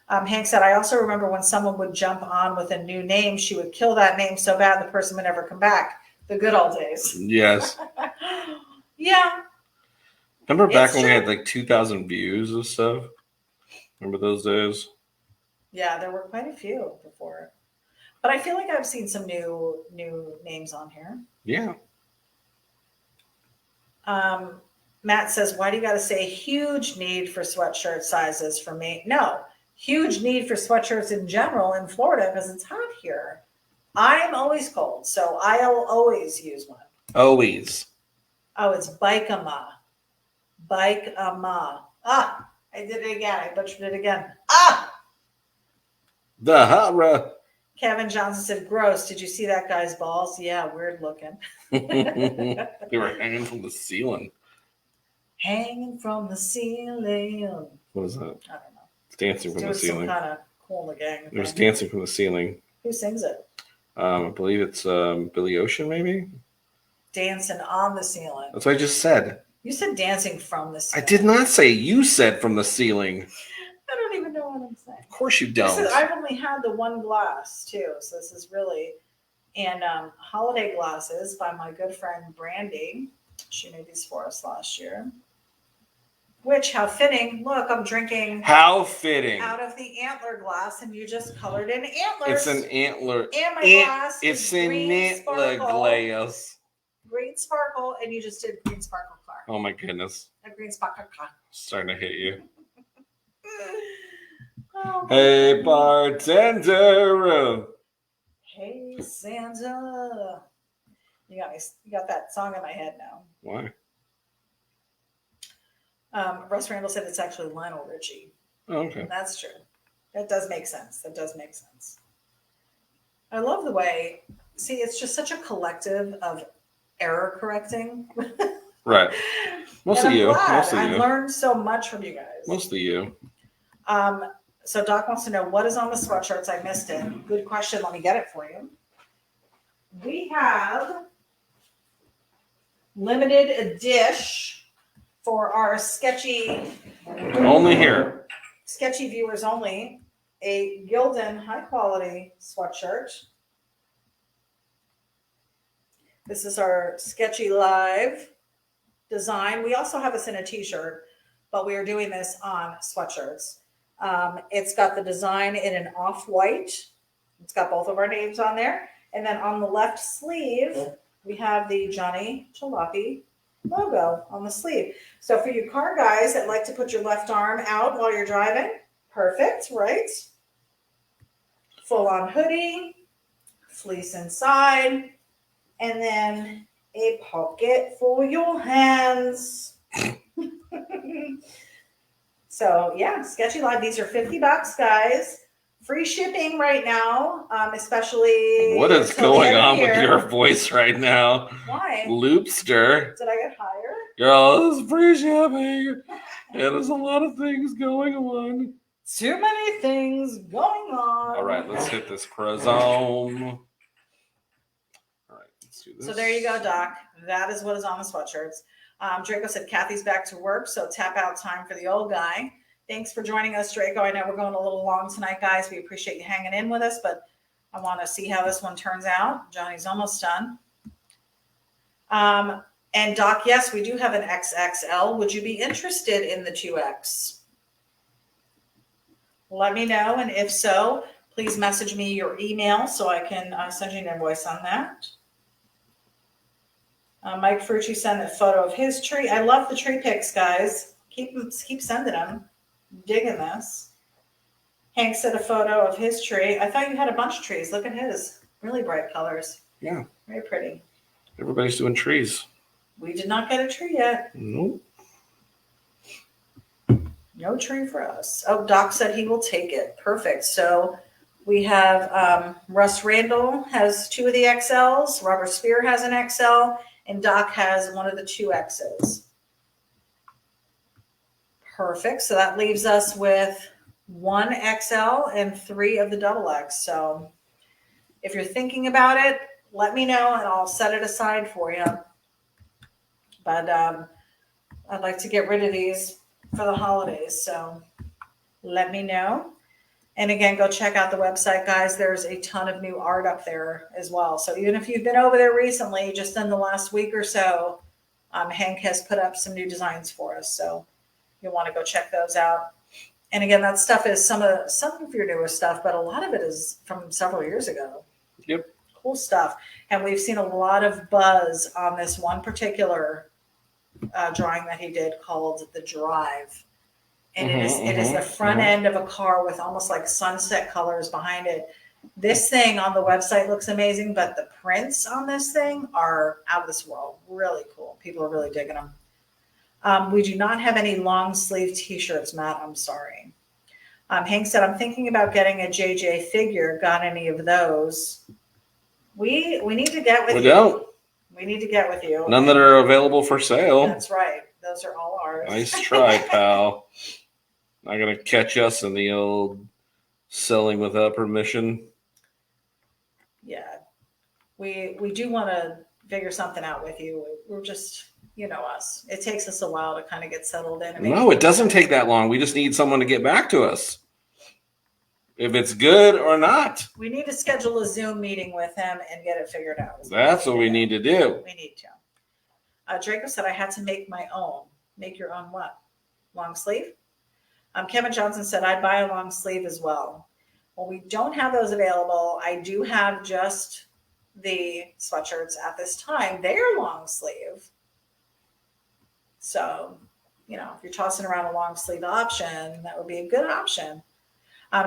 Hank said, I also remember when someone would jump on with a new name, she would kill that name so bad the person would never come back. The good old days. Yes. Yeah. Remember back when we had like 2,000 views and stuff? Remember those days? Yeah, there were quite a few before. But I feel like I've seen some new names on here. Yeah. Matt says, why do you got to say huge need for sweatshirt sizes for me? No, huge need for sweatshirts in general in Florida because it's hot here. I'm always cold, so I'll always use one. Always. Oh, it's Bikama. Bikama. Ah, I did it again. I butchered it again. Ah! The horror. Kevin Johnson said, gross. Did you see that guy's balls? Yeah, weird looking. They were hanging from the ceiling. Hanging from the ceiling. What is that? I don't know. It's dancing from the ceiling. Some kind of Cool in the Gang. It was dancing from the ceiling. Who sings it? I believe it's Billy Ocean, maybe? Dancing on the ceiling. That's what I just said. You said dancing from the ceiling. I did not say you said from the ceiling. I don't even know what I'm saying. Of course you don't. I've only had the 1 glass, too. So this is really... And holiday glasses by my good friend Brandy. She made these for us last year. Which, how fitting. Look, I'm drinking. How fitting. Out of the antler glass, and you just colored in antlers. It's an antler. And my glass it's an antler glass. Green sparkle, and you just did green sparkle car. Oh my goodness. A green sparkle car. Starting to hit you. Oh, hey, bartender. Hey, Santa. You got that song in my head now. Why? Russ Randall said it's actually Lionel Richie. Oh, okay. That's true. That does make sense. I love the way, see, it's just such a collective of error correcting. Right. Mostly you. I've learned so much from you guys. Mostly you. So Doc wants to know what is on the sweatshirts. I missed it. Good question. Let me get it for you. We have limited edition for our sketchy. Only here. Sketchy viewers only. A Gildan high quality sweatshirt. This is our sketchylive design. We also have this in a t-shirt, but we are doing this on sweatshirts. It's got the design in an off-white. It's got both of our names on there. And then on the left sleeve, we have the Johnny Jalopy logo on the sleeve. So for you car guys that like to put your left arm out while you're driving, perfect, right? Full-on hoodie, fleece inside, and then a pocket for your hands. So yeah, Sketchy Live. These are $50, guys. Free shipping right now, especially. What is going on with your voice right now? Why? Loopster. Did I get higher? Girl, this is free shipping. Yeah, there's a lot of things going on. Too many things going on. All right, let's hit this chromosome. All right, let's do this. So there you go, Doc. That is what is on the sweatshirts. Draco said Kathy's back to work, so tap out time for the old guy. Thanks for joining us, Draco. I know we're going a little long tonight, guys. We appreciate you hanging in with us, but I want to see how this one turns out. Johnny's almost done. And Doc, yes, we do have an XXL. Would you be interested in the 2X? Let me know, and if so, please message me your email so I can send you an invoice on that. Mike Frucci sent a photo of his tree. I love the tree pics, guys. Keep sending them. I'm digging this. Hank sent a photo of his tree. I thought you had a bunch of trees. Look at his. Really bright colors. Yeah. Very pretty. Everybody's doing trees. We did not get a tree yet. Nope. No tree for us. Oh, Doc said he will take it. Perfect. So we have Russ Randall has 2 of the XLs. Robert Spear has an XL. And Doc has one of the 2Xs. Perfect. So that leaves us with 1 XL and 3 of the XX. So if you're thinking about it, let me know and I'll set it aside for you. But I'd like to get rid of these for the holidays. So let me know. And again, go check out the website, guys. There's a ton of new art up there as well. So even if you've been over there recently, just in the last week or so, Hank has put up some new designs for us. So you'll want to go check those out. And again, that stuff is some of your newer stuff, but a lot of it is from several years ago. Yep. Cool stuff. And we've seen a lot of buzz on this one particular drawing that he did called The Drive. And it is the front end of a car with almost like sunset colors behind it. This thing on the website looks amazing, but the prints on this thing are out of this world. Really cool. People are really digging them. We do not have any long sleeve t-shirts, Matt. I'm sorry. Hank said, I'm thinking about getting a JJ figure. Got any of those? We need to get with you. We don't. We need to get with you. None that are available for sale. That's right. Those are all ours. Nice try, pal. Not going to catch us in the old selling without permission. Yeah. We do want to figure something out with you. We're just, you know us. It takes us a while to kind of get settled in. No, it doesn't take that long. We just need someone to get back to us. If it's good or not. We need to schedule a Zoom meeting with him and get it figured out. That's what we need to do. We need to. Draco said I had to make my own. Make your own what? Long sleeve? Kevin Johnson said I'd buy a long sleeve as well. Well, we don't have those available. I do have just the sweatshirts at this time. They're long sleeve. So, if you're tossing around a long sleeve option, that would be a good option.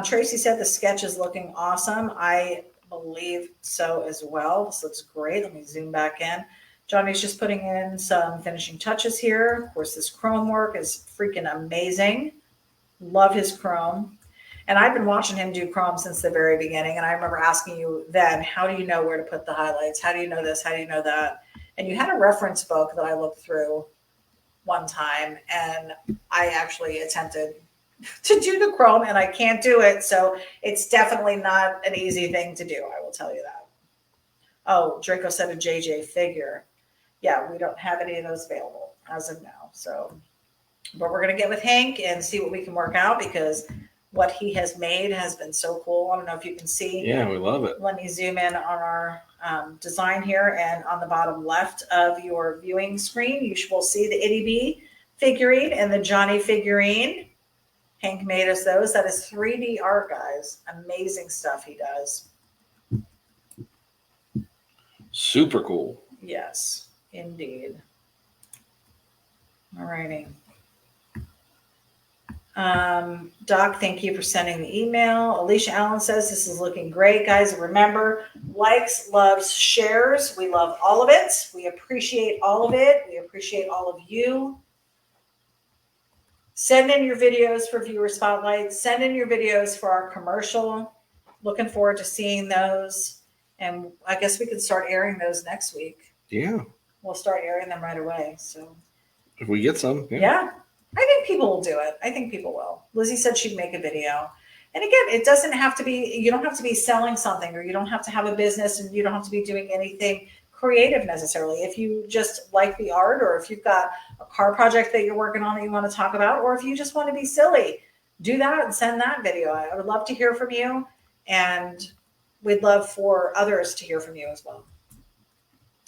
Tracy said the sketch is looking awesome. I believe so as well. This looks great. Let me zoom back in. Johnny's just putting in some finishing touches here. Of course, this chrome work is freaking amazing. Love his chrome. And I've been watching him do chrome since the very beginning. And I remember asking you then, how do you know where to put the highlights? How do you know this? How do you know that? And you had a reference book that I looked through one time. And I actually attempted to do the chrome and I can't do it. So it's definitely not an easy thing to do. I will tell you that. Oh, Draco said a JJ figure. Yeah, we don't have any of those available as of now. So, but we're going to get with Hank and see what we can work out because what he has made has been so cool. I don't know if you can see. Yeah, we love it. Let me zoom in on our design here, and on the bottom left of your viewing screen, you will see the ity-B figurine and the Johnny figurine. Hank made us those. That is 3D art, guys. Amazing stuff he does. Super cool. Yes, indeed. All righty. Doc, thank you for sending the email. Alicia Allen says this is looking great, guys. Remember, likes, loves, shares. We love all of it. We appreciate all of it. We appreciate all of you. Send in your videos for viewer spotlights. Send in your videos for our commercial. Looking forward to seeing those. And I guess we could start airing those next week. Yeah. We'll start airing them right away. So if we get some. Yeah. I think people will do it. I think people will. Lizzie said she'd make a video. And again, it doesn't have to be, you don't have to be selling something, or you don't have to have a business, and you don't have to be doing anything creative necessarily. If you just like the art, or if you've got a car project that you're working on that you want to talk about, or if you just want to be silly, do that and send that video. I would love to hear from you, and we'd love for others to hear from you as well.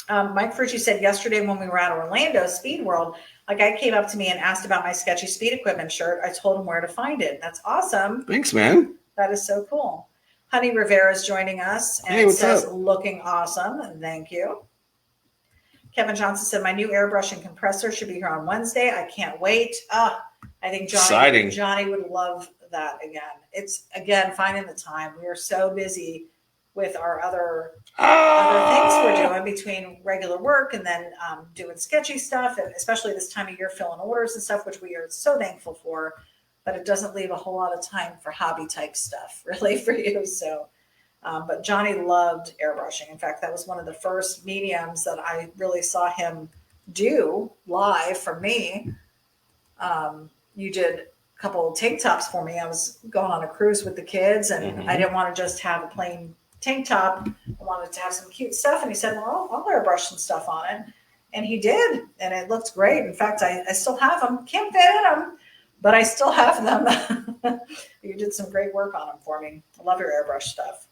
Mike Furchy said yesterday when we were at Orlando Speed World, a guy came up to me and asked about my Sketchy Speed Equipment shirt. I told him where to find it. That's awesome. Thanks, man. That is so cool. Honey Rivera is joining us and hey, says, up? Looking awesome. Thank you. Kevin Johnson said, my new airbrush and compressor should be here on Wednesday. I can't wait. I think Johnny would love that again. It's, again, finding the time. We are so busy with our other things we're doing between regular work and then doing sketchy stuff, and especially this time of year, filling orders and stuff, which we are so thankful for, but it doesn't leave a whole lot of time for hobby type stuff really for you. So, but Johnny loved airbrushing. In fact, that was one of the first mediums that I really saw him do live for me. You did a couple of tank tops for me. I was going on a cruise with the kids, and I didn't want to just have a plain tank top. I wanted to have some cute stuff, and he said, well, I'll airbrush some stuff on it, and he did, and it looked great. In fact, I still have them. Can't fit in them, but I still have them. You did some great work on them for me. I love your airbrush stuff.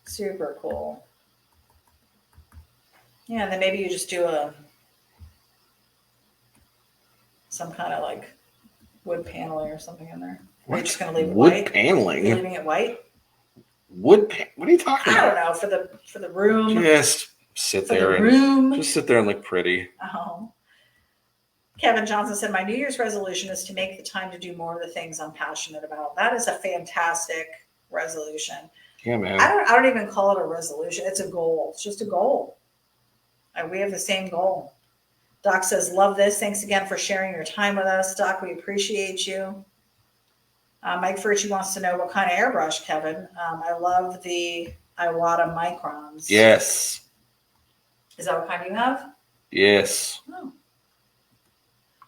Super cool. Yeah, and then maybe you just do some kind of like wood paneling or something in there. We're just going to leave it wood white. Paneling. You're leaving it white. What are you talking about? I don't know, for the room. Just sit there and look pretty. Oh. Kevin Johnson said, my New Year's resolution is to make the time to do more of the things I'm passionate about. That is a fantastic resolution. Yeah, man. I don't even call it a resolution. It's a goal. It's just a goal. And we have the same goal. Doc says, love this. Thanks again for sharing your time with us, Doc. We appreciate you. Mike Furchy wants to know what kind of airbrush, Kevin. I love the Iwata Microns. Yes. Is that what kind you have? Yes. Oh.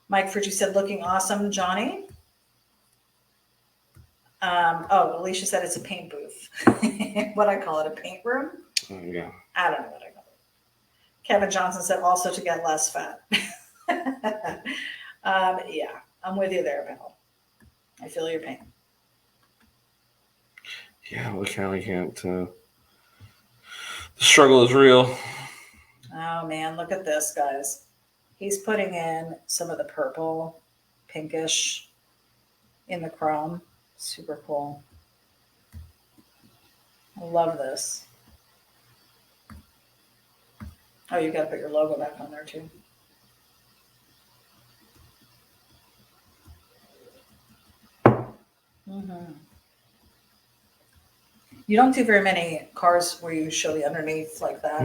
Mike Furchy said, looking awesome, Johnny. Alicia said it's a paint booth. What I call it, a paint room? Yeah. I don't know what I call it. Kevin Johnson said also to get less fat. Yeah, I'm with you there, Bill. I feel your pain. Yeah, we can't. The struggle is real. Oh man, look at this, guys. He's putting in some of the purple, pinkish in the chrome. Super cool. I love this. Oh, you got to put your logo back on there too. Mm-hmm. You don't do very many cars where you show the underneath like that.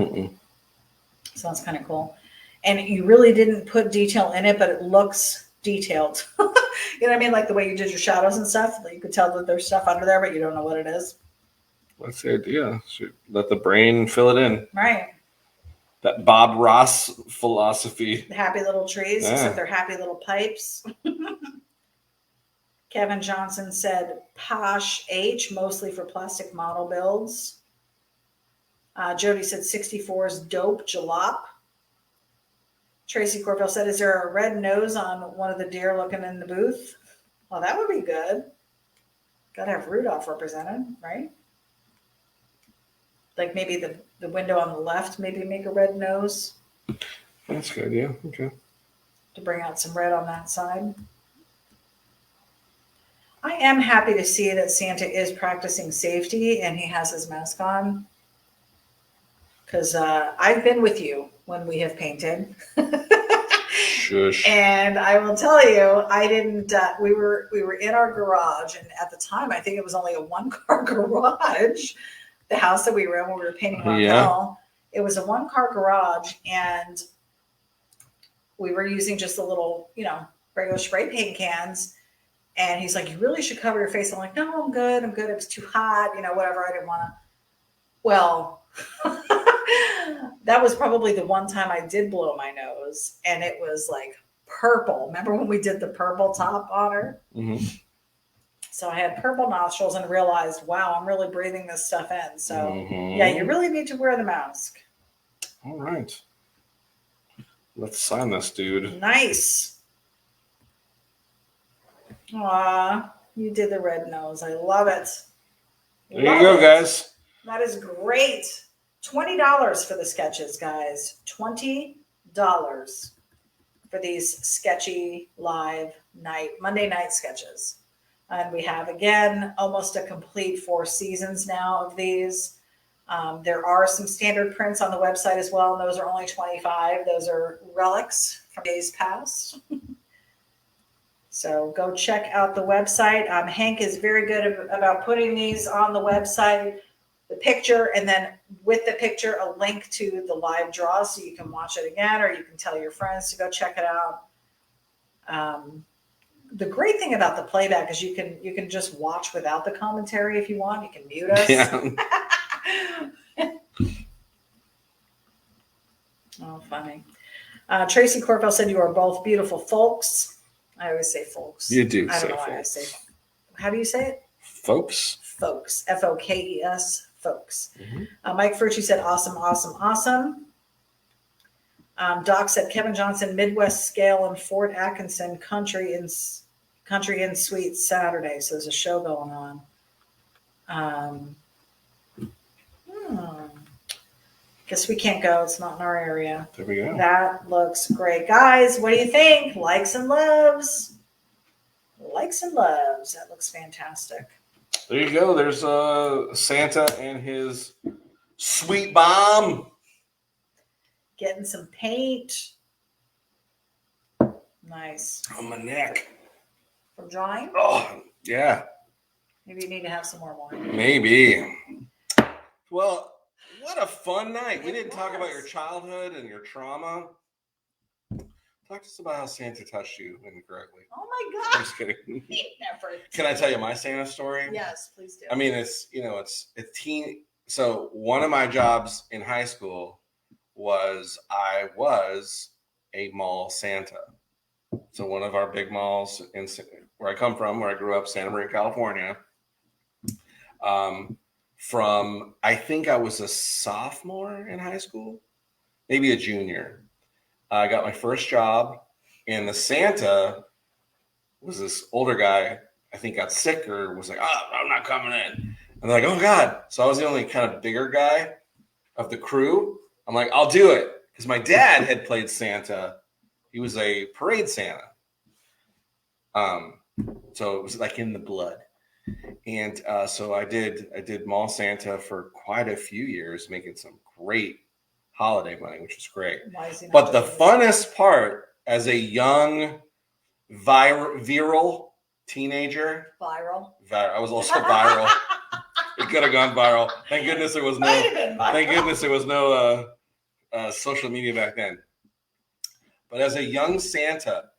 So that's kind of cool. And you really didn't put detail in it, but it looks detailed. You know what I mean? Like the way you did your shadows and stuff. You could tell that there's stuff under there, but you don't know what it is. That's the idea. Let the brain fill it in. Right. That Bob Ross philosophy. The happy little trees, except they're happy little pipes. Kevin Johnson said Posh H, mostly for plastic model builds. Jody said 64 is dope jalop. Tracy Corville said, is there a red nose on one of the deer looking in the booth? Well, that would be good. Got to have Rudolph represented, right? Like maybe the window on the left, maybe make a red nose. That's good, yeah. Okay. To bring out some red on that side. I am happy to see that Santa is practicing safety and he has his mask on. Because I've been with you when we have painted. Shush. And I will tell you, I didn't. We were in our garage, and at the time, I think it was only a 1-car garage. The house that we were in when we were painting Raquel, it was a 1-car garage, and we were using just the little, regular spray paint cans. And he's like, "You really should cover your face." I'm like, "No, I'm good. I'm good. It was too hot, whatever. I didn't want to." Well, that was probably the one time I did blow my nose, and it was like purple. Remember when we did the purple top on her? Mm-hmm. So I had purple nostrils and realized, wow, I'm really breathing this stuff in. So yeah, you really need to wear the mask. All right. Let's sign this, dude. Nice. Aw, you did the red nose. I love it. There you go, guys. That is great. $20 for the sketches, guys. $20 for these sketchy live Monday night sketches. And we have, again, almost a complete 4 seasons now of these. There are some standard prints on the website as well, and those are only $25. Those are relics from days past. So go check out the website. Hank is very good about putting these on the website, the picture, and then with the picture, a link to the live draw so you can watch it again, or you can tell your friends to go check it out. The great thing about the playback is you can just watch without the commentary if you want. You can mute us. Yeah. Oh, funny. Tracy Corfell said, "You are both beautiful folks." I always say folks. You do. I don't know why I say. How do you say it? Folks. Folks. F-O-K-E-S. Folks. Mm-hmm. Mike Frucci said, "Awesome, awesome, awesome." Doc said, "Kevin Johnson, Midwest Scale, and Fort Atkinson, Country in Suite Saturday." So there's a show going on. Guess we can't go. It's not in our area. There we go. That looks great. Guys, what do you think? Likes and loves. Likes and loves. That looks fantastic. There you go. There's Santa and his sweet bomb. Getting some paint. Nice. On my neck. From drawing? Oh, yeah. Maybe you need to have some more wine. Maybe. Well, what a fun night. We didn't talk about your childhood and your trauma. Talk to us about how Santa touched you incorrectly. Oh my God. I'm just kidding. Never. Can I tell you my Santa story? Yes, please do. I mean, it's teen. So one of my jobs in high school was I was a mall Santa. So one of our big malls in where I come from, where I grew up, Santa Maria, California. From I think I was a sophomore in high school, maybe a junior. I got my first job, and the Santa was this older guy. I think got sick or was like, "Oh, I'm not coming in." And they're like, "Oh God!" So I was the only kind of bigger guy of the crew. I'm like, "I'll do it," because my dad had played Santa. He was a parade Santa. So it was like in the blood. And so I did mall Santa for quite a few years, making some great holiday money, which was great. But the funnest part as a young viral teenager, I was also viral. It could have gone viral. Thank goodness there was no social media back then. But as a young Santa,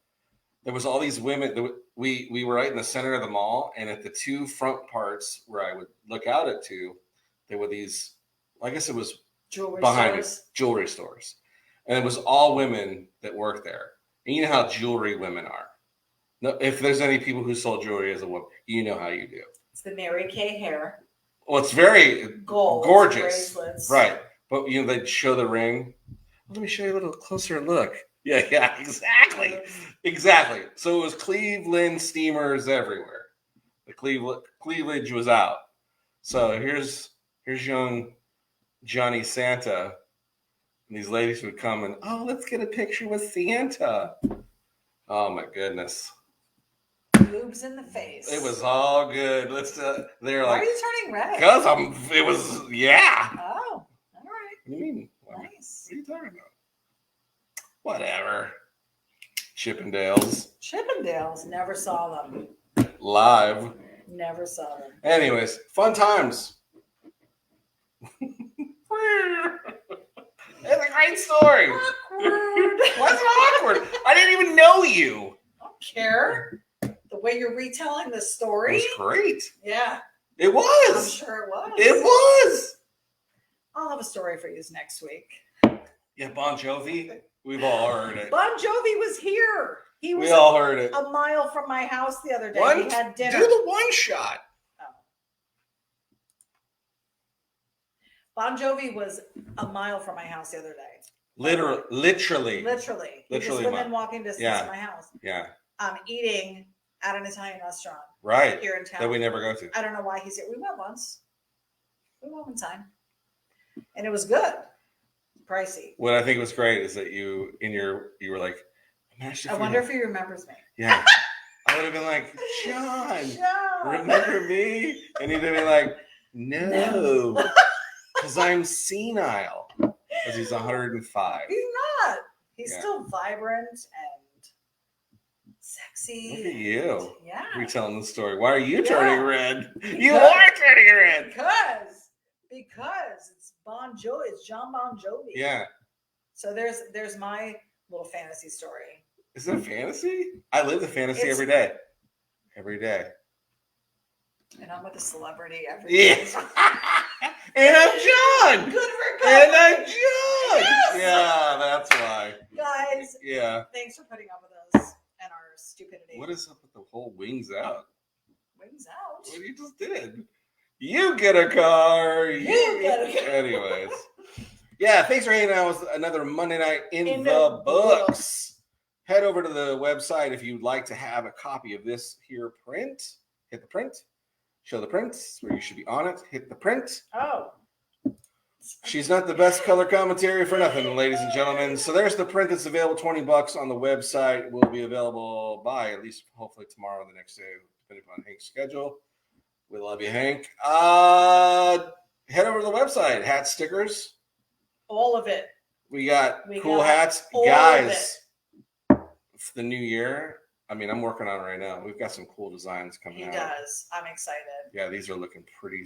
there was all these women. We were right in the center of the mall, and at the 2 front parts where I would look out at there were these. I guess it was jewelry stores, and it was all women that worked there. And you know how jewelry women are. No, if there's any people who sold jewelry as a woman, you know how you do. It's the Mary Kay hair. Well, it's very gorgeous, bracelets. Right? But they'd show the ring. Let me show you a little closer look. Yeah, exactly. So it was Cleveland steamers everywhere. The cleavage was out. So here's young Johnny Santa. And these ladies would come and, "Oh, let's get a picture with Santa." Oh my goodness. Boobs in the face. It was all good. They're like, "Why are you turning red?" Because it was, yeah. Oh, all right. What do you mean? Nice. What are you talking about? Whatever. Chippendales. Chippendales. Never saw them. Live. Never saw them. Anyways, fun times. It's a great story. Awkward. Why is it awkward? I didn't even know you. I don't care. The way you're retelling the It story. was great. Yeah. It I'm was. sure it was. It was. I'll have a story for you next week. Yeah, Bon Jovi. We've all heard it. Bon Jovi was here. He was We all heard it. a mile from my house the other day. One, We had dinner. do the one shot. Oh. Bon Jovi was a mile from my house the other day. Literally. Literally. He was within walking distance of my house. Yeah. I'm eating at an Italian restaurant. Right. Here in town. That we never go to. I don't know why he's here. We went once. We went one time. And it was good. Pricey. What I think was great is that you were like, I wonder if he remembers me. Yeah. I would have been like, John, remember me? And he'd have been like, no. Because I'm senile. Because he's 105. He's not. He's still vibrant and sexy. Look at you. Yeah. Retelling the story. Why are you turning red? You are turning red. Because it's Bon Jovi. It's John Bon Jovi. Yeah. So there's my little fantasy story. Is it a fantasy? I live the fantasy every day. Every day. And I'm with a celebrity every day. And I'm John. Good for And I'm John. Yes. Yeah, that's why. Guys. Yeah. Thanks for putting up with us and our stupidity. What is up with the whole wings out? Wings out? What you just did? You get a car. You get a car. Anyways. Yeah, thanks for hanging out with another Monday night in the books. Head over to the website if you'd like to have a copy of this here print. Hit the print. Show the print. It's where you should be on it. Hit the print. Oh. She's not the best color commentary for nothing, ladies and gentlemen. So there's the print that's available, $20 on the website. Will be available by at least hopefully tomorrow or the next day, depending upon Hank's schedule. We love you, Hank. Head over to the website. Hat stickers. All of it. We got cool hats. Guys, for the new year, I mean, I'm working on it right now. We've got some cool designs coming out. He does. I'm excited. Yeah, these are looking pretty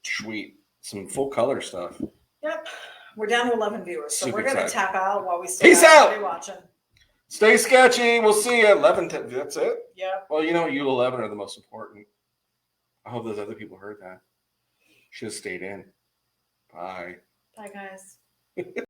sweet. Some full color stuff. Yep. We're down to 11 viewers, so we're going to tap out while we still Peace out. watching. Stay sketchy. We'll see you at 11. That's it? Yeah. Well, you know, you 11 are the most important. I hope those other people heard that. Should have stayed in. Bye. Bye, guys.